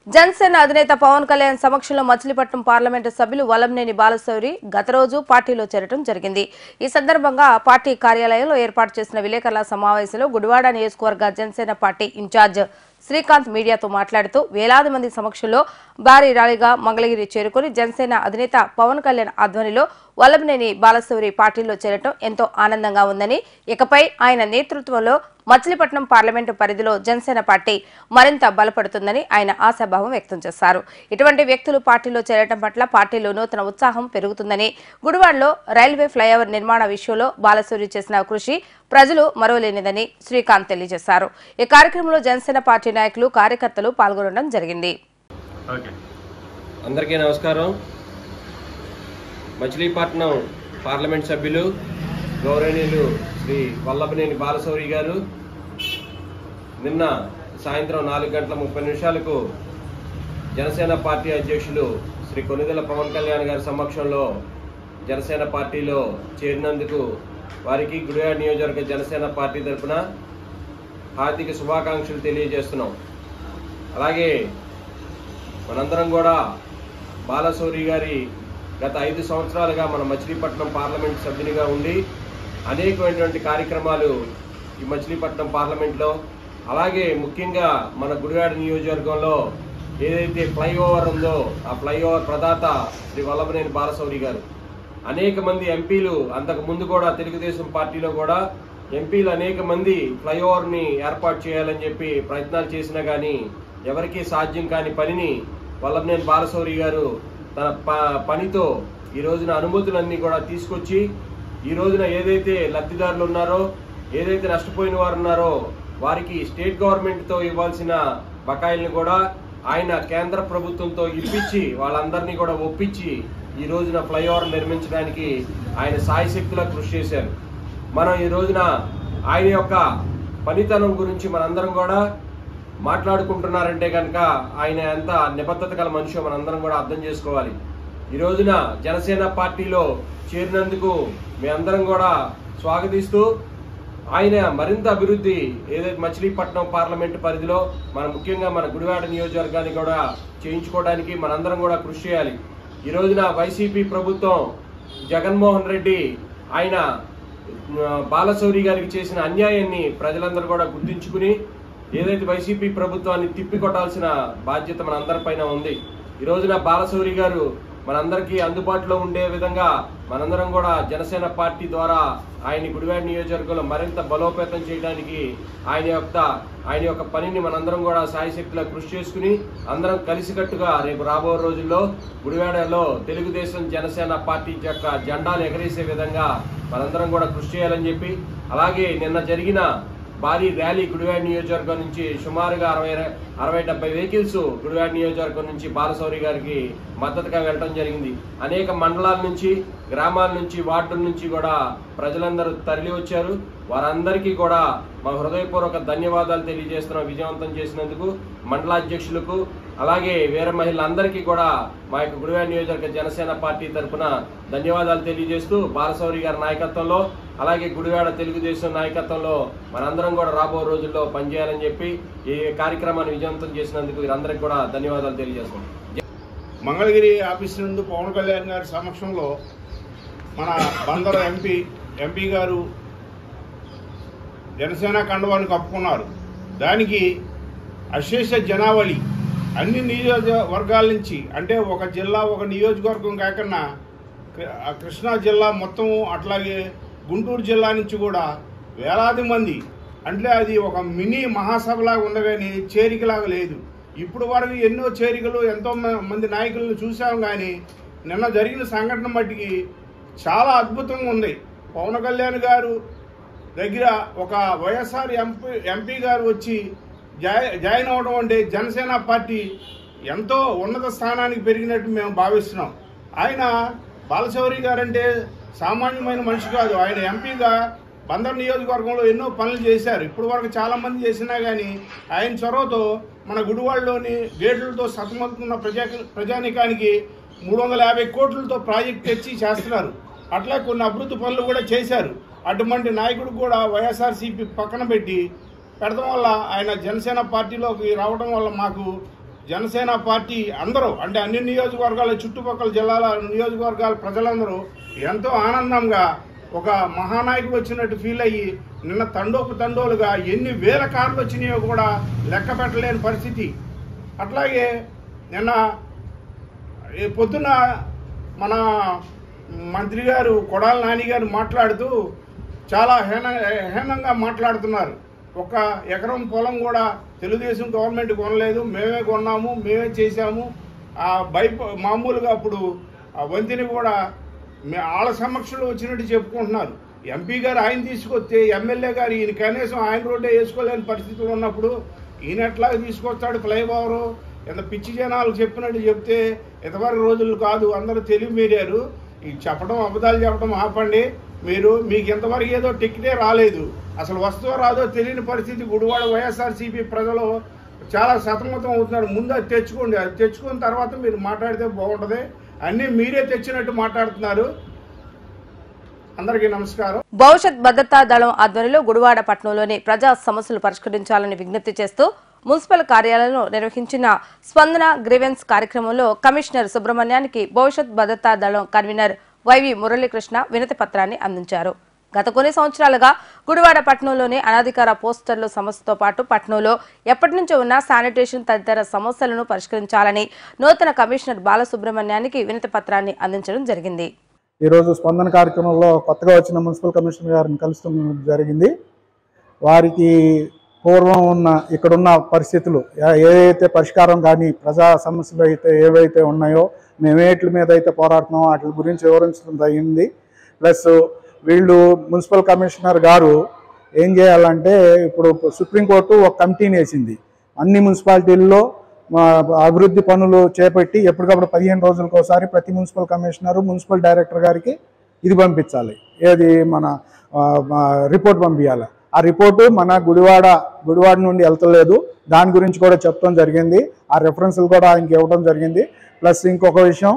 జనసేన అధినేత పవన్ కళ్యాణ్ సమక్షంలో మచిలీపట్నం పార్లమెంటు సభ్యులు వలంనేని బాలశౌరి గత రోజు పార్టీలో చేరడం జరిగింది. ఈ సందర్భంగా పార్టీ కార్యాలయంలో ఏర్పాటు చేసిన విలేకరుల సమావేశంలో గుడివాడ నియోజకవర్గ జనసేన పార్టీ ఇన్ఛార్జ్ శ్రీకాంత్ మీడియాతో మాట్లాడుతూ వేలాది మంది సమక్షంలో భారీ ర్యాలీగా మంగళగిరి చేరుకుని జనసేన అధినేత పవన్ కళ్యాణ్ ఆధ్వర్యంలో వలంనేని బాలశౌరి పార్టీలో చేరటం ఎంతో ఆనందంగా ఉందని, ఇకపై ఆయన నేతృత్వంలో మచిలీపట్నం పార్లమెంటు పరిధిలో జనసేన పార్టీ మరింత బలపడుతుందని ఆయన ఆశాభావం వ్యక్తం చేశారు. ఇటువంటి వ్యక్తులు పార్టీలో చేరటం పట్ల పార్టీలో నూతన ఉత్సాహం పెరుగుతుందని, గుడివాడలో రైల్వే ఫ్లైఓవర్ నిర్మాణ విషయంలో బాలశౌరి చేసిన కృషి ప్రజలు మరువలేనిదని శ్రీకాంత్ తెలియజేశారు. ఈ కార్యక్రమంలో జనసేన పార్టీ నాయకులు, కార్యకర్తలు పాల్గొనడం జరిగింది. అందరికీ నమస్కారం. మచిలీపట్నం పార్లమెంట్ సభ్యులు గౌరవనీయులు శ్రీ వల్లభనేని బాలశౌరి గారు నిన్న సాయంత్రం 4:30 జనసేన పార్టీ అధ్యక్షులు శ్రీ కొనిదెల పవన్ కళ్యాణ్ గారి సమక్షంలో జనసేన పార్టీలో చేరినందుకు వారికి గుడివాడ నియోజకవర్గ జనసేన పార్టీ తరఫున హార్దిక శుభాకాంక్షలు తెలియజేస్తున్నాం. అలాగే మనందరం కూడా బాలశౌరి గారి గత 5 సంవత్సరాలుగా మన మచిలీపట్నం పార్లమెంట్ సభ్యునిగా ఉండి అనేకమైనటువంటి కార్యక్రమాలు ఈ మచిలీపట్నం పార్లమెంట్లో, అలాగే ముఖ్యంగా మన గుడివాడ నియోజకవర్గంలో ఏదైతే ఫ్లైఓవర్ ఉందో ఆ ఫ్లైఓవర్ ప్రదాత శ్రీ వల్లభనేని బాలశౌరి గారు, అనేక మంది ఎంపీలు అంతకు ముందు కూడా తెలుగుదేశం పార్టీలో కూడా ఎంపీలు అనేక మంది ఫ్లైఓవర్ని ఏర్పాటు చేయాలని చెప్పి ప్రయత్నాలు చేసినా కానీ ఎవరికీ సాధ్యం కాని పనిని వల్లభనేని బాలశౌరి గారు తన పనితో ఈ రోజున అనుమతులన్నీ కూడా తీసుకొచ్చి ఈ రోజున ఏదైతే లబ్ధిదారులు ఉన్నారో, ఏదైతే నష్టపోయిన వారు ఉన్నారో వారికి స్టేట్ గవర్నమెంట్తో ఇవ్వాల్సిన బకాయిల్ని కూడా ఆయన కేంద్ర ప్రభుత్వంతో ఇప్పించి వాళ్ళందరినీ కూడా ఒప్పించి ఈ రోజున ఫ్లైఓవర్ నిర్మించడానికి ఆయన సాయశక్తులా కృషి చేశారు. మనం ఈ రోజున ఆయన యొక్క పనితనం గురించి మనందరం కూడా మాట్లాడుకుంటున్నారంటే కనుక ఆయన ఎంత నిబద్ధత గల మనిషో మనందరం కూడా అర్థం చేసుకోవాలి. ఈ రోజున జనసేన పార్టీలో చేరినందుకు మేమందరం కూడా స్వాగతిస్తూ ఆయన మరింత అభివృద్ధి ఏదైతే మచిలీపట్నం పార్లమెంటు పరిధిలో ముఖ్యంగా మన గుడివాడ నియోజకవర్గాన్ని కూడా చేయించుకోవడానికి మనందరం కూడా కృషి చేయాలి. ఈ రోజున వైసీపీ ప్రభుత్వం జగన్మోహన్ రెడ్డి ఆయన బాలశౌరి గారికి చేసిన అన్యాయాన్ని ప్రజలందరూ కూడా గుర్తించుకుని ఏదైతే వైసీపీ ప్రభుత్వాన్ని తిప్పికొట్టాల్సిన బాధ్యత మనందరిపైన ఉంది. ఈ రోజున బాలశౌరి గారు మనందరికీ అందుబాటులో ఉండే విధంగా మనందరం కూడా జనసేన పార్టీ ద్వారా ఆయన గుడివాడ నియోజకవర్గంలో మరింత బలోపేతం చేయడానికి ఆయన యొక్క పనిని మనందరం కూడా సాయశక్తిలా కృషి చేసుకుని అందరం కలిసికట్టుగా రేపు రాబో రోజుల్లో గుడివాడలో తెలుగుదేశం జనసేన పార్టీ యొక్క జెండాలు ఎగరేసే విధంగా మనందరం కూడా కృషి చేయాలని చెప్పి, అలాగే నిన్న జరిగిన భారీ ర్యాలీ గుడివాడ నియోజకవర్గం నుంచి సుమారుగా 60-70 వెహికల్స్ గుడివాడ నియోజకవర్గం నుంచి బాలశౌరి గారికి మద్దతుగా వెళ్ళడం జరిగింది. అనేక మండలాల నుంచి, గ్రామాల నుంచి, వార్డుల నుంచి కూడా ప్రజలందరూ తరలి వచ్చారు. వారందరికీ కూడా మా హృదయపూర్వక ధన్యవాదాలు తెలియజేస్తున్నాం. విజయవంతం చేసినందుకు మండలాధ్యక్షులకు, అలాగే వీర మహిళలందరికీ కూడా మా యొక్క గుడివాడ నియోజకవర్గ జనసేన పార్టీ తరఫున ధన్యవాదాలు తెలియజేస్తూ బాలశౌరి గారి నాయకత్వంలో అలాగే గుడివాడ తెలుగుదేశం నాయకత్వంలో మనందరం కూడా రాబో రోజుల్లో పనిచేయాలని చెప్పి ఈ కార్యక్రమాన్ని విజయవంతం చేసినందుకు వీరందరికీ కూడా ధన్యవాదాలు తెలియజేస్తున్నాం. మంగళగిరి ఆఫీస్ నుండి పవన్ కళ్యాణ్ గారి సమక్షంలో మన బందరు ఎంపీ గారు జనసేన కండువాన్ని కప్పుకున్నారు. దానికి అశేష జనావళి అన్ని నియోజకవర్గాల నుంచి, అంటే ఒక జిల్లా ఒక నియోజకవర్గం కాకుండా కృష్ణా జిల్లా మొత్తం, అట్లాగే గుంటూరు జిల్లా నుంచి కూడా వేలాది మంది, అంటే అది ఒక మినీ మహాసభలాగా ఉంది కానీ చేరికలాగా లేదు. ఇప్పుడు వరకు ఎన్నో చేరికలు ఎంతో మంది నాయకులను చూసాం కానీ నిన్న జరిగిన సంఘటన మట్టికి చాలా అద్భుతంగా ఉంది. పవన్ కళ్యాణ్ గారు దగ్గర ఒక వైఎస్ఆర్ ఎంపీ గారు వచ్చి జాయిన్ అవ్వడం అంటే జనసేన పార్టీ ఎంతో ఉన్నత స్థానానికి పెరిగినట్టు మేము భావిస్తున్నాం. ఆయన బాలశౌరి గారంటే సామాన్యమైన మనిషి కాదు. ఆయన ఎంపీగా బందర్ నియోజకవర్గంలో ఎన్నో పనులు చేశారు. ఇప్పుడు వరకు చాలామంది చేసినా కానీ ఆయన చొరవతో మన గుడివాడలోని గేట్లతో సతమతున్న ప్రజానికానికి 350 కోట్లతో ప్రాజెక్ట్ తెచ్చి చేస్తున్నారు. అట్లా కొన్ని అభివృద్ధి పనులు కూడా చేశారు. అటువంటి నాయకుడు కూడా వైఎస్ఆర్సీపీ పక్కన పెడతాం వల్ల ఆయన జనసేన పార్టీలోకి రావడం వల్ల మాకు జనసేన పార్టీ అందరూ, అంటే అన్ని నియోజకవర్గాల చుట్టుపక్కల జిల్లాల నియోజకవర్గాల ప్రజలందరూ ఎంతో ఆనందంగా ఒక మహానాయకుడు వచ్చినట్టు ఫీల్ అయ్యి నిన్న తండోలుగా ఎన్ని వేల కార్లు వచ్చినాయో కూడా లెక్క పెట్టలేని పరిస్థితి. అట్లాగే నిన్న పొద్దున మన మంత్రి గారు కొడాల నాని గారు మాట్లాడుతూ చాలా హేనంగా మాట్లాడుతున్నారు. ఒక ఎకరం పొలం కూడా తెలుగుదేశం గవర్నమెంట్ కొనలేదు, మేమే కొన్నాము, మేమే చేశాము. మామూలుగా అప్పుడు ఆ వంతిని కూడా వాళ్ళ సమక్షంలో వచ్చినట్టు చెప్పుకుంటున్నారు. ఎంపీ గారు ఆయన తీసుకొస్తే ఎమ్మెల్యే గారు ఈయన కనీసం ఆయన రోడ్డే వేసుకోలేని పరిస్థితులు ఉన్నప్పుడు ఈయన ఎట్లాగా తీసుకొస్తాడు ఫ్లైఓవరు? ఎంత పిచ్చి జనాలు చెప్పినట్టు చెప్తే ఇంతవరకు రోజులు కాదు, అందరూ తెలివి మీరారు. ఈ చెప్పడం అబద్ధాలు చెప్పడం ఆపండి. మీకు ఇంతవరకు ఏదో టికెటే రాలేదు, అసలు వస్తుందో రాదో తెలియని పరిస్థితి. గుడివాడ వైఎస్ఆర్సీపీ ప్రజలు చాలా సతమతం అవుతున్నారు. ముందు అది తెచ్చుకోండి, అది తెచ్చుకున్న తర్వాత మీరు మాట్లాడితే బాగుంటుంది. అన్నీ మీరే తెచ్చినట్టు మాట్లాడుతున్నారు. అందరికీ నమస్కారం. భవిష్యత్ భద్రతా దళం ఆధ్వర్యంలో గుడివాడ పట్టణంలోని ప్రజా సమస్యలు పరిష్కరించాలని విజ్ఞప్తి చేస్తూ మున్సిపల్ కార్యాలయంలో నిర్వహించిన స్పందన గ్రీవెన్స్ కార్యక్రమంలో కమిషనర్ సుబ్రహ్మణ్యానికి భవిష్యత్ భద్రతా దళం కన్వీనర్ వైవి మురళీకృష్ణ వినతి పత్రాన్ని అందించారు. గత కొన్ని సంవత్సరాలుగా గుడివాడ పట్టణంలోని అనధికార పోస్టర్లు సమస్యతో పాటు పట్టణంలో ఎప్పటి నుంచో ఉన్న శానిటేషన్ తదితర సమస్యలను పరిష్కరించాలని నూతన కమిషనర్ బాలసుబ్రహ్మణ్యానికి వినతి పత్రాన్ని అందించడం జరిగింది. ఈరోజు స్పందన కార్యక్రమంలో కొత్తగా వచ్చిన మున్సిపల్ కమిషనర్ గారిని కలుస్తూ జరిగింది. వారికి పూర్వం ఉన్న ఇక్కడున్న పరిస్థితులు ఏదైతే పరిష్కారం కానీ ప్రజా సమస్యలు అయితే ఏవైతే ఉన్నాయో మేము వేట్ల మీద అయితే పోరాడుతున్నామో వాటి గురించి వివరించడం జరిగింది. ప్లస్ వీళ్ళు మున్సిపల్ కమిషనర్ గారు ఏం చేయాలంటే ఇప్పుడు సుప్రీంకోర్టు ఒక కమిటీని వేసింది. అన్ని మున్సిపాలిటీల్లో అభివృద్ధి పనులు చేపట్టి ఎప్పటికప్పుడు 15 రోజులకు ఒకసారి ప్రతి మున్సిపల్ కమిషనరు మున్సిపల్ డైరెక్టర్ గారికి ఇది పంపించాలి, ఏది మన రిపోర్ట్ పంపించాలి. ఆ రిపోర్టు మన గుడివాడ నుండి వెళ్తలేదు, దాని గురించి కూడా చెప్పడం జరిగింది. ఆ రెఫరెన్స్లు కూడా ఆయనకి ఇవ్వడం జరిగింది. ప్లస్ ఇంకొక విషయం,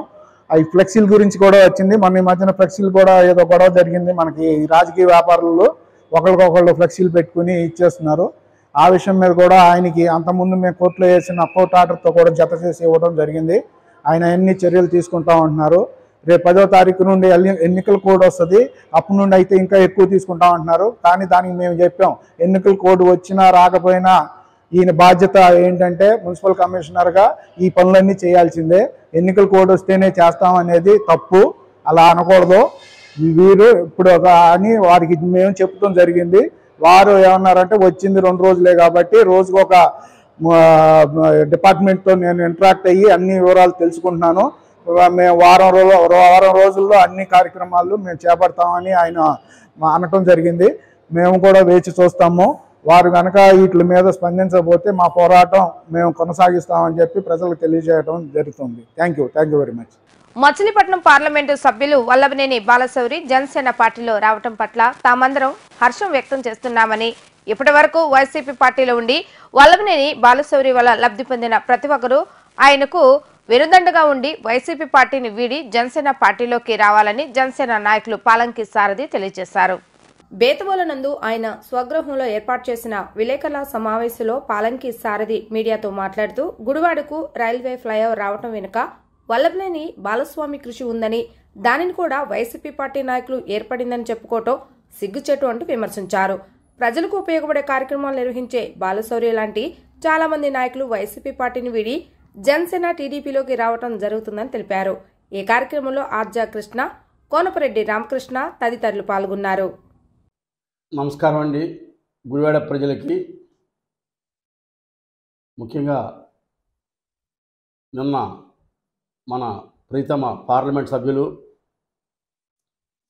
ఈ ఫ్లెక్సీల గురించి కూడా వచ్చింది. మన ఈ మధ్యన ఫ్లెక్సీలు కూడా ఏదో గొడవ జరిగింది. మనకి రాజకీయ వ్యాపారులు ఒకరికొకళ్ళు ఫ్లెక్సీలు పెట్టుకుని ఇచ్చేస్తున్నారు. ఆ విషయం మీద కూడా ఆయనకి అంతకుముందు మేము కోర్టులో వేసిన కోర్టు ఆర్డర్తో కూడా జత చేసి ఇవ్వడం జరిగింది. ఆయన ఎన్ని చర్యలు తీసుకుంటా ఉంటున్నారు. రేపు 10వ తారీఖు నుండి ఎన్నికల కోడ్ వస్తుంది, అప్పటి నుండి అయితే ఇంకా ఎక్కువ తీసుకుంటా ఉంటున్నారు. కానీ దానికి మేము చెప్పాం, ఎన్నికల కోడ్ వచ్చినా రాకపోయినా ఈయన బాధ్యత ఏంటంటే మున్సిపల్ కమిషనర్గా ఈ పనులన్నీ చేయాల్సిందే. ఎన్నికల కోడ్ వస్తేనే చేస్తామనేది తప్పు, అలా అనకూడదు. వీరు ఇప్పుడు అని వారికి మేము చెప్తాం జరిగింది. వారు ఏమన్నారంటే వచ్చింది 2 రోజులే కాబట్టి రోజుకు ఒక డిపార్ట్మెంట్తో నేను ఇంటరాక్ట్ అయ్యి అన్ని వివరాలు తెలుసుకుంటున్నాను, మేము వారం రోజుల్లో అన్ని కార్యక్రమాలు మేము చేపడతామని ఆయన అనటం జరిగింది. మేము కూడా వేచి చూస్తాము. వారు కనుక వీటి మీద స్పందించకపోతే మా పోరాటం మేము కొనసాగిస్తామని చెప్పి ప్రజలకు తెలియజేయడం జరుగుతుంది. Thank you very much. Machilipatnam parliament సభ్యులు వల్లభనేని బాలశౌరి జనసేన పార్టీలో రావటం పట్ల తామందరం హర్షం వ్యక్తం చేస్తున్నామని, ఇప్పటి వరకు వైసీపీ పార్టీలో ఉండి వల్లభనేని బాలశౌరి వల్ల లబ్ధి పొందిన ప్రతి ఒక్కరూ ఆయనకు వెనుదండగా ఉండి వైసీపీ పార్టీని వీడి జనసేన పార్టీలోకి రావాలని జనసేన నాయకులు పాలంకి సారథి తెలియజేశారు. బేతవోల నందు ఆయన స్వగృహంలో ఏర్పాటు చేసిన విలేకరుల సమావేశంలో పాలంకి సారథి మీడియాతో మాట్లాడుతూ గుడివాడకు రైల్వే ఫ్లైఓవర్ రావడం వెనుక వల్లభనేని బాలస్వామి కృషి ఉందని, దానిని కూడా వైసీపీ పార్టీ నాయకులు ఏర్పడిందని చెప్పుకోవటం సిగ్గుచేటు అంటూ విమర్శించారు. ప్రజలకు ఉపయోగపడే కార్యక్రమాలు నిర్వహించే బాలశౌర్య లాంటి చాలా మంది నాయకులు వైసీపీ పార్టీని వీడి జనసేన టీడీపీలోకి రావడం జరుగుతుందని తెలిపారు. ఈ కార్యక్రమంలో ఆర్జా కృష్ణ, కోనపరెడ్డి రామకృష్ణ తదితరులు పాల్గొన్నారు. నమస్కారం అండి. గుడివాడ ప్రజలకి ముఖ్యంగా నిన్న మన ప్రీతమ పార్లమెంట్ సభ్యులు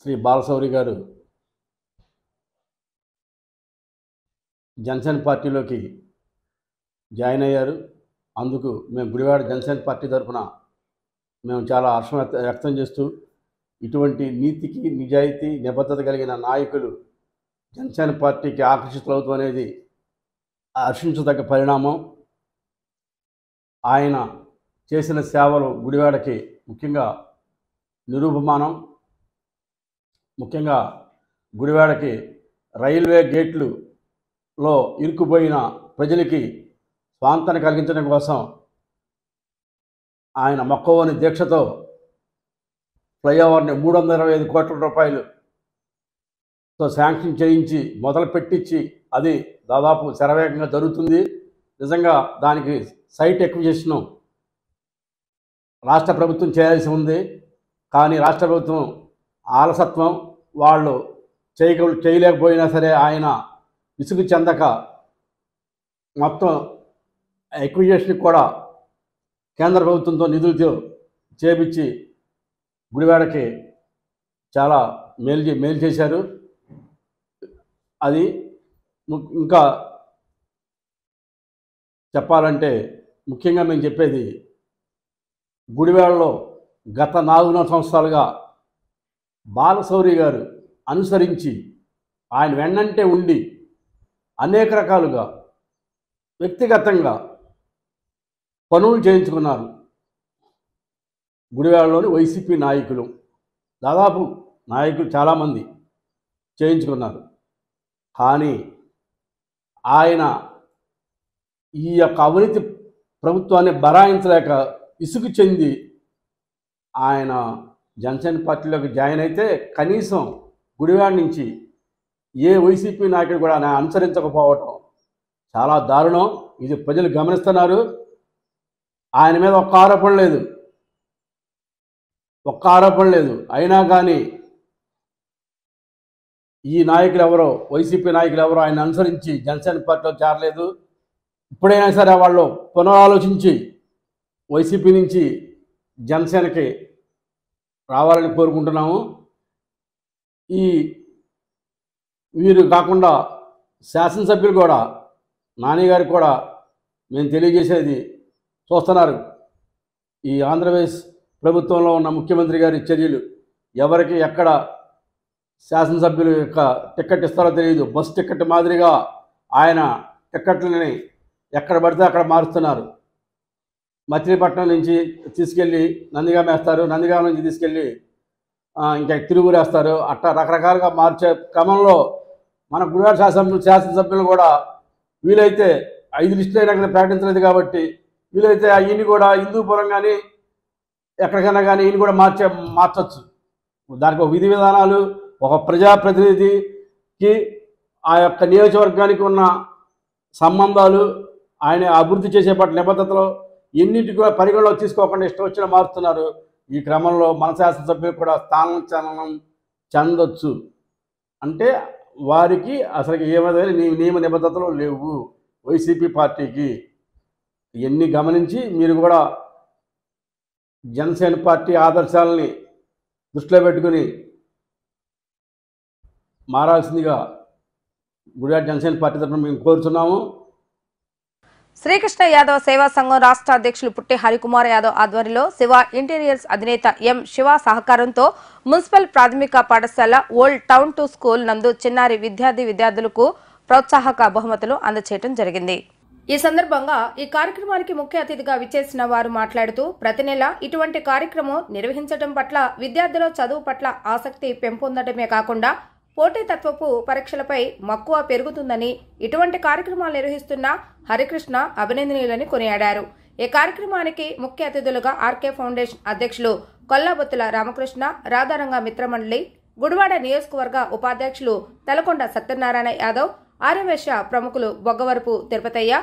శ్రీ బాలశౌరి గారు జనసేన పార్టీలోకి జాయిన్ అయ్యారు. అందుకు మేము గుడివాడ జనసేన పార్టీ తరఫున మేము చాలా హర్షం వ్యక్తం చేస్తూ, ఇటువంటి నీతికి నిజాయితీ నిబద్ధత కలిగిన నాయకులు జనసేన పార్టీకి ఆకర్షితులవుతాం అనేది హర్షించదగ్గ పరిణామం. ఆయన చేసిన సేవలు గుడివాడకి ముఖ్యంగా నిరూపమానం. ముఖ్యంగా గుడివాడకి రైల్వే గేట్లులో ఇరుక్కుపోయిన ప్రజలకి స్వాంతన కలిగించడం కోసం ఆయన మొక్కవోని దీక్షతో ఫ్లైఓవర్ని 325 కోట్ల రూపాయలుతో శాంక్షన్ చేయించి మొదలు పెట్టించి అది దాదాపు శరవేగంగా జరుగుతుంది. నిజంగా దానికి సైట్ ఎక్విజిషన్ రాష్ట్ర ప్రభుత్వం చేయాల్సి ఉంది. కానీ రాష్ట్ర ప్రభుత్వం ఆలసత్వం, వాళ్ళు చేయలేకపోయినా సరే ఆయన విసుగు చెందక మొత్తం ఎక్విజిషన్ కూడా కేంద్ర ప్రభుత్వంతో నిధులతో చేపించి గుడివాడకి చాలా మేలు చేశారు. అది ఇంకా చెప్పాలంటే ముఖ్యంగా మేము చెప్పేది, గుడివాడలో గత 4 సంవత్సరాలుగా బాలశౌరి గారు అనుసరించి ఆయన వెన్నంటే ఉండి అనేక రకాలుగా వ్యక్తిగతంగా పనులు చేయించుకున్నారు. గుడివాడలోని వైసీపీ నాయకులు దాదాపు చాలామంది చేయించుకున్నారు. కానీ ఆయన ఈ యొక్క అవినీతి ప్రభుత్వాన్ని బరాయించలేక విసుగు చెంది ఆయన జనసేన పార్టీలోకి జాయిన్ అయితే కనీసం గుడివాడ నుంచి ఏ వైసీపీ నాయకుడు కూడా ఆయన అనుసరించకపోవటం చాలా దారుణం. ఇది ప్రజలు గమనిస్తున్నారు. ఆయన మీద ఒక్క ఆరోపణ లేదు. అయినా కానీ ఈ నాయకులు ఎవరో, వైసీపీ నాయకులు ఎవరో ఆయన అనుసరించి జనసేన పార్టీలో చేరలేదు. ఇప్పుడైనా సరే వాళ్ళు పునరాలోచించి వైసీపీ నుంచి జనసేనకి రావాలని కోరుకుంటున్నాము. వీరు కాకుండా శాసనసభ్యులు కూడా, నాని గారికి కూడా మేము తెలియజేసేది చూస్తున్నారు. ఈ ఆంధ్రప్రదేశ్ ప్రభుత్వంలో ఉన్న ముఖ్యమంత్రి గారి చర్యలు, ఎవరికి ఎక్కడ శాసనసభ్యుల యొక్క టికెట్ ఇస్తారో తెలియదు. బస్ టికెట్ మాదిరిగా ఆయన టికెట్లని ఎక్కడ పడితే అక్కడ మారుస్తున్నారు. మచిలీపట్నం నుంచి తీసుకెళ్ళి నందిగామ వేస్తారు, నందిగామ నుంచి తీసుకెళ్ళి ఇంకా తిరువురు వేస్తారు. అట్లా రకరకాలుగా మార్చే క్రమంలో మన గుడివాడ శాసనసభ్యులు కూడా వీలైతే 5 లిస్టులు అయినా కానీ ప్రకటించలేదు కాబట్టి వీలైతే ఈయన కూడా హిందూపురం కానీ ఎక్కడికైనా కానీ ఈయన కూడా మార్చవచ్చు. దానికి ఒక విధి విధానాలు, ఒక ప్రజాప్రతినిధికి ఆ యొక్క నియోజకవర్గానికి ఉన్న సంబంధాలు, ఆయన అభివృద్ధి చేసే పట్ల నిబద్ధతలు ఎన్నింటికి కూడా పరిగణలో తీసుకోకుండా ఇష్టం వచ్చిన మారుతున్నారు. ఈ క్రమంలో మన శాసనసభ్యులు కూడా స్థానం చెందొచ్చు. అంటే వారికి అసలు ఏమైనా నియమ నిబద్ధతలు లేవు వైసీపీ పార్టీకి. ఇవన్నీ గమనించి మీరు కూడా జనసేన పార్టీ ఆదర్శాలని దృష్టిలో పెట్టుకుని మారాల్సిందిగా గుడివాడ జనసేన పార్టీ తరఫున మేము కోరుతున్నాము. శ్రీకృష్ణ యాదవ్ సేవా సంఘం రాష్ట్ర అధ్యక్షులు పుట్టి హరికుమార్ యాదవ్ ఆధ్వర్యంలో శివ ఇంటీరియర్స్ అధినేత ఎం శివ సహకారంతో మున్సిపల్ ప్రాథమిక పాఠశాల ఓల్డ్ టౌన్ టు స్కూల్ నందు చిన్నారి విద్యార్థులకు ప్రోత్సాహక బహుమతులు అందజేయడం జరిగింది. ఈ సందర్భంగా ఈ కార్యక్రమానికి ముఖ్య అతిథిగా విచ్చేసిన వారు మాట్లాడుతూ ప్రతి నెల ఇటువంటి కార్యక్రమం నిర్వహించడం పట్ల విద్యార్థుల చదువు పట్ల ఆసక్తి పెంపొందడమే కాకుండా పోటీతత్వపు పరీక్షలపై మక్కువ పెరుగుతుందని ఇటువంటి కార్యక్రమాలు నిర్వహిస్తున్న హరికృష్ణ అభినందనీయులని కొనియాడారు. ఈ కార్యక్రమానికి ముఖ్య అతిథులుగా ఆర్కే ఫౌండేషన్ అధ్యక్షులు కొల్లాబొత్తుల రామకృష్ణ, రాధారంగ మిత్రమండలి, గుడివాడ నియోజకవర్గ ఉపాధ్యక్షులు తలకొండ సత్యనారాయణ యాదవ్, ఆర్యవేశ్య ప్రముఖులు బొగ్గవరపు తిరుపతయ్య,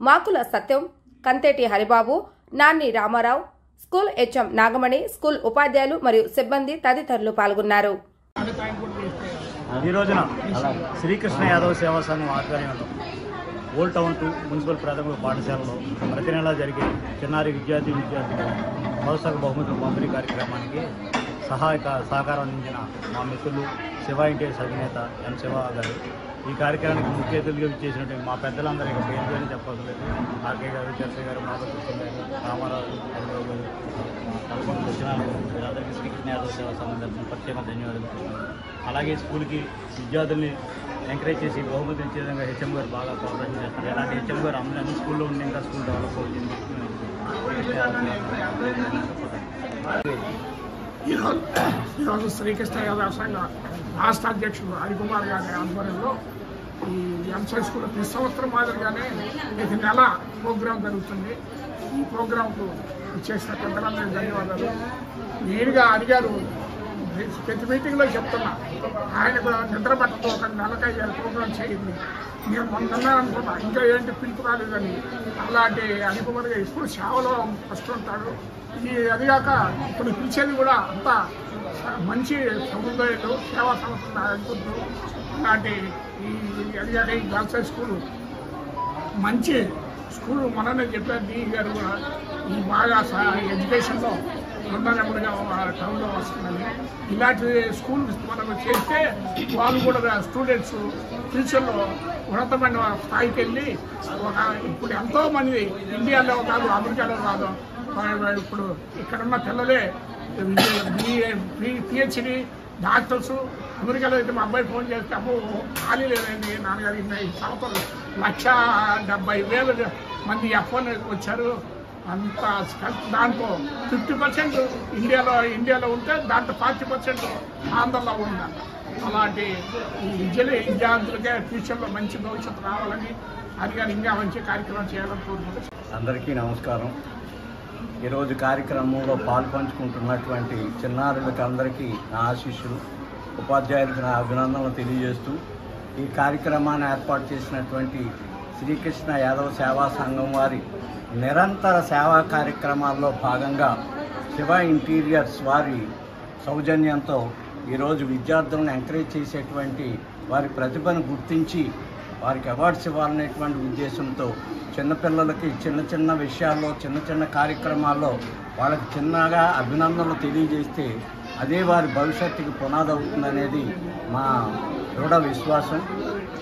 మాకుల సత్యం, Kantheti Haribabu, Nanni Ramarao, school HM Nagamani, school ఉపాధ్యాయులు మరియు సిబ్బంది తదితరులు పాల్గొన్నారు. ఈ రోజున శ్రీకృష్ణ యాదవ్ సేవా సంఘం ఆధ్వర్యంలో ఓల్డ్ టౌన్ 2 మున్సిపల్ ప్రాథమిక పాఠశాలలో ప్రతి నెలా జరిగే చిన్నారి విద్యార్థులకు ప్రోత్సాహక బహుమతుల పంపిణీ కార్యక్రమానికి సహకారం అందించిన మా మిత్రులు శివ ఇంటీరియర్స్ అధినేత ఎం శివ గారు, ఈ కార్యక్రమానికి ముఖ్య అతిథులుగా చేసినటువంటి మా పెద్దలందరూ ఇక పేరు చెప్పవలసిన లేదు. ఆర్కే గారు, చర్చ గారు, మాధవకృష్ణ గారు, రామారావు, హరిబాబు గారు, తలకొండ సత్యనారాయణ గారు, వీరందరికీ శ్రీకృష్ణ యాదవ్ సేవా సంఘం తరఫున ప్రత్యేక ధన్యవాదాలు. అలాగే స్కూల్కి విద్యార్థుల్ని ఎంకరేజ్ చేసి బహుమతి ఇచ్చే విధంగా హెచ్ఎం గారు బాగా ప్రోత్సహం చేస్తారు. అలాంటి హెచ్ఎం గారు అన్ని స్కూల్లో ఉండి ఇంకా స్కూల్ డెవలప్ అవుతుంది. ఈరోజు శ్రీకృష్ణ యాదవ్ సంఘ రాష్ట్ర అధ్యక్షుడు హరికుమార్ గారి ఆధ్వర్యంలో ఈ ఎంసై స్కూల్ ప్రతి సంవత్సరం మాదిరిగానే ప్రతి నెల ప్రోగ్రాం జరుగుతుంది. ఈ ప్రోగ్రాంకు చేసిన పెద్దలందరికీ ధన్యవాదాలు. నేరుగా అడిగారు, ప్రతి మీటింగ్లో చెప్తున్నా, ఆయన కూడా నిద్ర పట్టతో ఒక నెలకి 5 ప్రోగ్రాం చేయండి. నేను మొన్న అనుకున్నా, ఇంకా ఏంటి పిలుపు రాలేదని. అలాంటి అనుకుమారుగా ఇప్పుడు సేవలో ఫస్ట్ ఉంటాడు. అదిగాక ఇప్పుడు పిలిచేది కూడా అంత మంచి సముదాయాలు సేవా సంస్థలు అనుకుంటూ అలాంటి అదిగాక ఈ గర్ల్స్ స్కూలు మంచి స్కూల్ మననే చెప్పారు. డీ గారు కూడా ఈ బాగా ఎడ్యుకేషన్లో 2 నెంబర్గా టౌన్లో వస్తుందని. ఇలాంటి స్కూల్ మనం చేస్తే వాళ్ళు కూడా స్టూడెంట్స్ ఫ్యూచర్లో ఉన్నతమైన స్థాయికి వెళ్ళి ఇప్పుడు ఎంతోమంది ఇండియాలో కాదు, అమెరికాలో కాదు, ఇప్పుడు ఇక్కడున్న పిల్లలే పిహెచ్డి డాక్టర్స్. అమెరికాలో అయితే మా అబ్బాయి ఫోన్ చేస్తే అబ్బో ఖాళీ లేదండి నాన్నగారు, ఈ సంవత్సరం 170,000 మంది F1 వచ్చారు. అంత దాంట్లో 50% ఇండియాలో ఉంటే దాంట్లో 40% ఆంధ్రలో ఉందంట. అలాంటి ఈ విద్యార్థులకే ఫ్యూచర్లో మంచి భవిష్యత్తు రావాలని అడిగారు. ఇంకా మంచి కార్యక్రమం చేయాలని కోరుకుంటున్నాను. అందరికీ నమస్కారం. ఈరోజు కార్యక్రమంలో పాల్పంచుకుంటున్నటువంటి చిన్నారులకు అందరికీ నా ఆశీస్సులు, ఉపాధ్యాయులకు నా అభినందనలు తెలియజేస్తూ ఈ కార్యక్రమాన్ని ఏర్పాటు చేసినటువంటి శ్రీకృష్ణ యాదవ్ సేవా సంఘం వారి నిరంతర సేవా కార్యక్రమాల్లో భాగంగా శివ ఇంటీరియర్స్ వారి సౌజన్యంతో ఈరోజు విద్యార్థులను ఎంకరేజ్ చేసేటువంటి వారి ప్రతిభను గుర్తించి వారికి అవార్డ్స్ ఇవ్వాలనేటువంటి ఉద్దేశంతో చిన్నపిల్లలకి చిన్న విషయాల్లో చిన్న కార్యక్రమాల్లో వాళ్ళకి చిన్నగా అభినందనలు తెలియజేస్తే అదే వారి భవిష్యత్తుకి పునాది అవుతుందనేది మా దృఢ విశ్వాసం.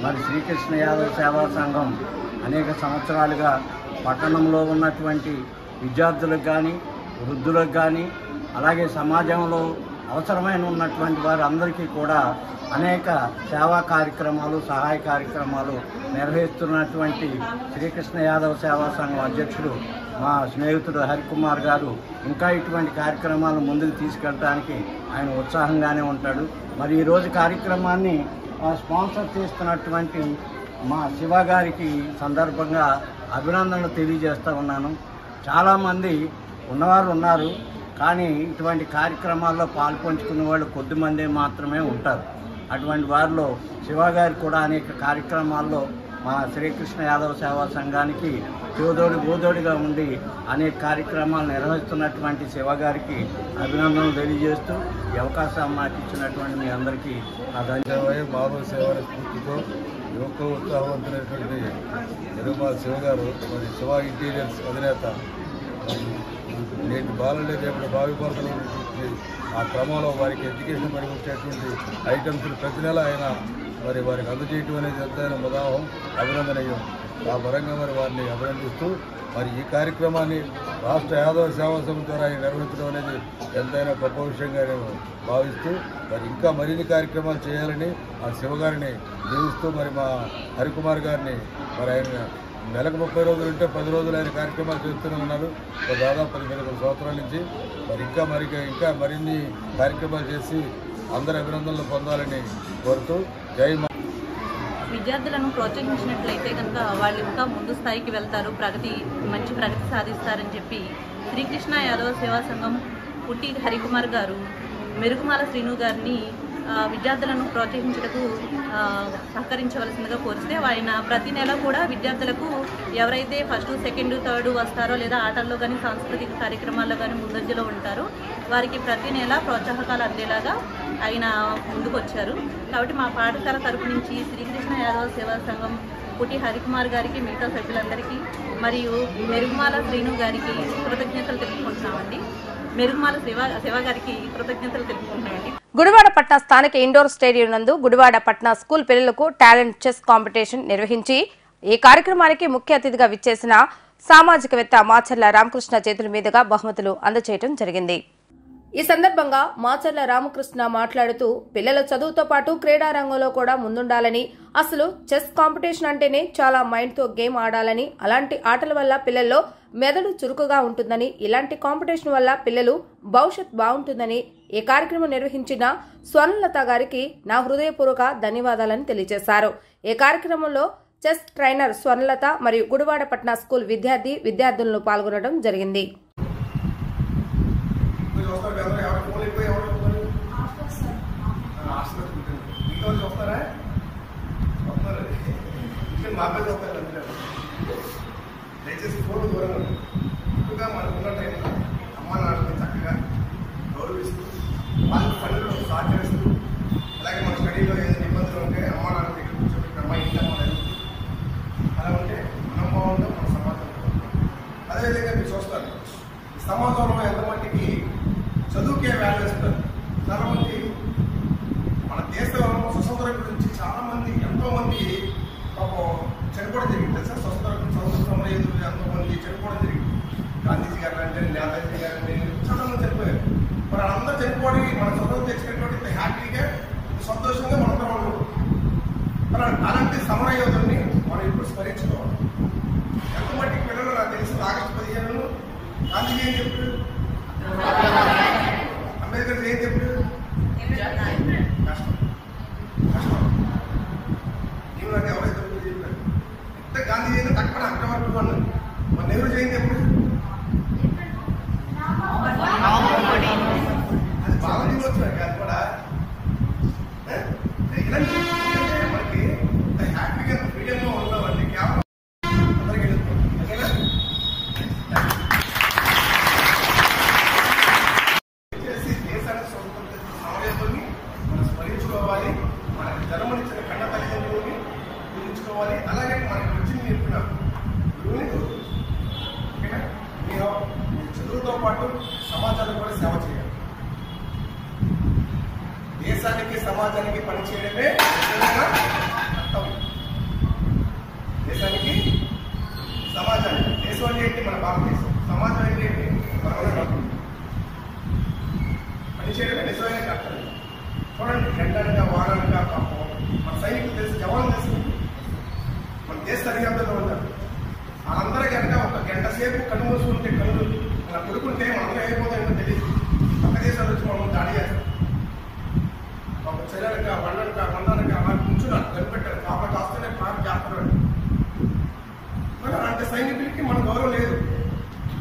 మరి శ్రీకృష్ణ యాదవ్ సేవా సంఘం అనేక సంవత్సరాలుగా పట్టణంలో ఉన్నటువంటి విద్యార్థులకు కానీ, వృద్ధులకు కానీ, అలాగే సమాజంలో అవసరమైన ఉన్నటువంటి వారందరికీ కూడా అనేక సేవా కార్యక్రమాలు, సహాయ కార్యక్రమాలు నిర్వహిస్తున్నటువంటి శ్రీకృష్ణ యాదవ్ సేవా సంఘం అధ్యక్షుడు మా స్నేహితుడు హరికుమార్ గారు ఇంకా ఇటువంటి కార్యక్రమాలు ముందుకు తీసుకెళ్ళడానికి ఆయన ఉత్సాహంగానే ఉంటాడు. మరి ఈరోజు కార్యక్రమాన్ని స్పాన్సర్ చేస్తున్నటువంటి మా శివ గారికి సందర్భంగా అభినందనలు తెలియజేస్తూ ఉన్నాను. చాలామంది ఉన్నవారు ఉన్నారు, కానీ ఇటువంటి కార్యక్రమాల్లో పాల్పంచుకునే వాళ్ళు కొద్దిమందే మాత్రమే ఉంటారు. అటువంటి వారిలో శివ గారు కూడా అనేక కార్యక్రమాల్లో మా శ్రీకృష్ణ యాదవ్ సేవా సంఘానికి ఓదోడిగా ఉండి అనేక కార్యక్రమాలు నిర్వహిస్తున్నటువంటి శివ గారికి అభినందనలు తెలియజేస్తూ ఈ అవకాశం మాకు ఇచ్చినటువంటి మీ అందరికీ నా ధన్యవాదాలు. మానవ సేవ స్ఫూర్తితో యువకులు ఉత్సాహవంతులైనటువంటి నిర్మల శివ గారు, మరి శివ ఇంటీరియర్స్ అధినేత, నేటి బాలలే రేపటి భావి భారతలో ఆ క్రమంలో వారికి ఎడ్యుకేషన్ పనికి వచ్చేటువంటి ఐటమ్స్ ప్రతి నెల ఆయన మరి వారికి అందజేయటం అనేది ఎంతైనా ఉదాహరణ అభినందనీయం. ఆ పరంగా మరి వారిని అభినందిస్తూ మరి ఈ కార్యక్రమాన్ని రాష్ట్ర యాదవ సేవా సంఘం ద్వారా నిర్వహించడం అనేది ఎంతైనా గొప్ప విషయంగా నేను భావిస్తూ మరి ఇంకా మరిన్ని కార్యక్రమాలు చేయాలని ఆ శివగారిని దీవిస్తూ మరి మా హరికుమార్ గారిని మరి ఆయన నెలకు 30 రోజులు ఉంటే 10 రోజులు ఆయన కార్యక్రమాలు చేస్తూనే ఉన్నారు. దాదాపు 15 సంవత్సరాల నుంచి. మరి ఇంకా మరిన్ని కార్యక్రమాలు చేసి అందరి అభినందనలు పొందాలని కోరుతూ జై మా. విద్యార్థులను ప్రోత్సహించినట్లయితే కనుక వాళ్ళు ఇంకా ముందు స్థాయికి వెళ్తారు, మంచి ప్రగతి సాధిస్తారని చెప్పి శ్రీకృష్ణ యాదవ సేవా సంఘం పుట్టి హరికుమార్ గారు మెరుగుమాల శ్రీను గారిని విద్యార్థులను ప్రోత్సహించడానికి సహకరించవలసిందిగా కోరిస్తే ఆయన ప్రతి నెల కూడా విద్యార్థులకు ఎవరైతే ఫస్ట్ సెకండ్ థర్డ్ వస్తారో లేదా ఆటల్లో కానీ సాంస్కృతిక కార్యక్రమాల్లో కానీ ముందంజలో ఉంటారో వారికి ప్రతి నెల ప్రోత్సాహకాలు అందేలాగా ఆయన ముందుకు వచ్చారు. కాబట్టి మా పాఠశాల తరపు నుంచి శ్రీకృష్ణ యాదవ సేవా సంఘం పుట్టి హరికుమార్ గారికి, మిగతా సభ్యులందరికీ మరియు మెరుగుమాల శ్రీను గారికి కృతజ్ఞతలు తెలుపుకుంటున్నామండి. మెరుగుమాల సేవ గారికి కృతజ్ఞతలు తెలుపుకుంటున్నామండి. గుడివాడ పట్నా స్థానిక ఇండోర్ స్టేడియం నందు గుడివాడ పట్నా స్కూల్ పిల్లలకు టాలెంట్ చెస్ కాంపిటీషన్ నిర్వహించి ఈ కార్యక్రమానికి ముఖ్య అతిథిగా విచ్చేసిన సామాజికవేత్త మాచర్ల రామకృష్ణ చేతుల మీదుగా బహుమతులు అందజేయడం జరిగింది. ఈ సందర్భంగా మాచర్ల రామకృష్ణ మాట్లాడుతూ పిల్లల చదువుతో పాటు క్రీడా రంగంలో కూడా ముందుండాలని, అసలు చెస్ కాంపిటీషన్ అంటేనే చాలా మైండ్తో గేమ్ ఆడాలని, అలాంటి ఆటల వల్ల పిల్లల్లో మెదడు చురుకుగా ఉంటుందని, ఇలాంటి కాంపిటీషన్ వల్ల పిల్లలు భవిష్యత్ బాగుంటుందని ఈ కార్యక్రమం నిర్వహించిన స్వర్ణలత గారికి నా హృదయపూర్వక ధన్యవాదాలని తెలియజేశారు. ఈ కార్యక్రమంలో చెస్ ట్రైనర్ స్వర్ణలత మరియు గుడివాడ పట్నా స్కూల్ విద్యార్థులను పాల్గొనడం జరిగింది. దయచేసి ఫోన్ దూరంగా ఎక్కువగా మనకున్న టైంలో అమ్మ నాన్నని చక్కగా గౌరవిస్తూ వాళ్ళ పనులు సహకరిస్తూ, అలాగే మన స్టడీలో ఏదైనా ఇబ్బందులు ఉంటే అమ్మ నాన్న దగ్గర కూర్చోబెట్టి అమ్మాయి ఇంట్లో మనం అలా ఉంటే మనం బాగుంటాం, మన సమాజం. అదేవిధంగా మీరు చూస్తారు ఈ సమాజంలో ఎంతమందికి చదువుకే వాల్యూ ఇస్తారు. చాలామంది మన దేశంలో స్వతంత్రం గురించి చాలామంది ఎంతోమంది పాపం చనిపోవడం జరిగింది తెలుసా. స్వతంత్ర సమరయోధులు ఎంతోమంది చనిపోవడం జరిగింది. గాంధీజీ గారు అంటే, నేతాజీ గారు అంటే చాలామంది చనిపోయారు. మరి అందరూ చనిపోవడం మన స్వతంత్రం తెచ్చినటువంటి హ్యాపీగా సంతోషంగా మనందరం ఉన్నాం. మరి అలాంటి సమరయోధుల్ని మనం ఇప్పుడు స్మరించుకోవాలి. ఎంతమంది పిల్లలు నాకు తెలిసి ఆగస్టు 15 గాంధీజీ ఏం చెప్పారు, అంబేద్కర్ ఏం చెప్పారు, కష్టం కష్టం నేను నాకు ఎవరైతే చెప్పారు. అంటే గాంధీ జయంతి తక్కువ అక్టోబర్ 2 అన్నారు. మన నెహ్రూ జయంతి ఎప్పుడు, అది బాగా వచ్చినాయి అది కూడా. ఇలాంటి మనకి హ్యాపీగా ఫ్రీడమ్గా ఉన్నామండి. కేవలం అందరికీ చేసి దేశానికి స్వతంత్ర సమరయోధుల్ని మనం స్మరించుకోవాలి. మనకి జన్మనిచ్చిన కన్న తల్లిదండ్రులని గురించుకోవాలి. అలాగే మనకి వచ్చింది నేర్పిన గురువుని ఓకేనా. మీరు చదువుతో పాటు సమాజానికి కూడా సేవ చేయాలి. దేశానికి సమాజానికి పనిచేయడమే కర్తవ్యం. దేశానికి సమాజానికి, దేశం అంటే ఏంటి మన భారతదేశం, సమాజం అంటే ఏంటి మన పనిచేయడమే నిజమైన కర్తవ్యం. చూడండి ఎండనగా వాననగా పాపం మన సైనికులు తెలుసు, జవాన్లు తెలుసు, మన దేశ సరిహద్దులో ఉంటారు. వాళ్ళందరూ కనుక ఒక గంట సేపు కన్ను మూసుకుంటే కన్ను మన కొడుకుంటే మనందరూ అయిపోతాయంటే తెలియదు. పక్క దేశాలు వచ్చి మనం దాడి చేస్తాం. ఒక చెల్లెలక వండనక అలా కూర్చున్నారు, కనిపెట్టారు, కాబట్టి వస్తేనే ప్రాణం చేస్తున్నాడు. మరి అలాంటి సైనికులకి మన గౌరవం లేదు.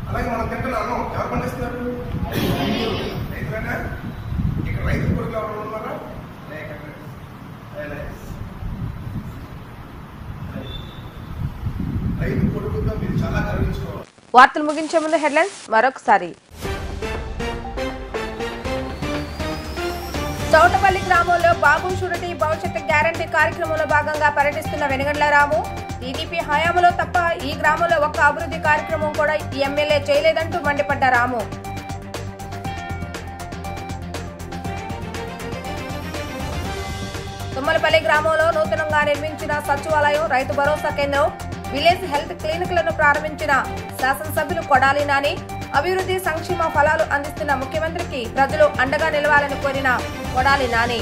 అలాగే మనం తింటున్న అన్నం ఎవరు పండిస్తున్నారు, రైతులైనా. ఇక్కడ రైతు కొడుకు ఎవరు ఉన్నారా, రైతు కొడుకుతో మీరు చాలా గర్వించుకోవాలి. వార్తలు ముగించే ముందు హెడ్లైన్స్ మరొకసారి. చౌటపల్లి గ్రామంలో బాబు షూరిటీ భవిష్యత్ గ్యారంటీ కార్యక్రమంలో భాగంగా పర్యటిస్తున్న వెనుగండ్ల రాము. టీడీపీ హయాంలో తప్ప ఈ గ్రామంలో ఒక్క అభివృద్ధి కార్యక్రమం కూడా ఈ ఎమ్మెల్యే చేయలేదంటూ మండిపడ్డ రాము. తుమ్మలపల్లి గ్రామంలో నూతనంగా నిర్మించిన సచివాలయం, రైతు భరోసా కేంద్రం, విలేజ్ హెల్త్ క్లినిక్లను ప్రారంభించిన శాసనసభ్యులు కొడాలి నాని. అభివృద్ధి సంక్షేమ ఫలాలు అందిస్తున్న ముఖ్యమంత్రికి ప్రజలు అండగా నిలవాలని కోరిన కొడాలి నాని.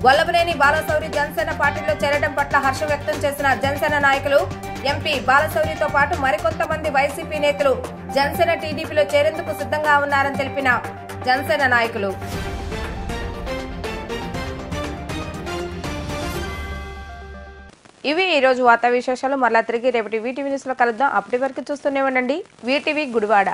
వల్లభనేని బాలశౌరి జనసేన పార్టీలో చేరడం పట్ల హర్షం వ్యక్తం చేసిన జనసేన నాయకులు. ఎంపీ బాలశౌరితో పాటు మరికొంతమంది వైసీపీ నేతలు జనసేన టీడీపీలో చేరేందుకు సిద్ధంగా ఉన్నారని తెలిపిన జనసేన నాయకులు. ఇవి ఈ రోజు వార్తా విశేషాలు. మరలా తిరిగి రేపటి వీటీవీ న్యూస్ లో కలుద్దాం. అప్పటి వరకు చూస్తూనే ఉండండి వీటీవీ గుడివాడ.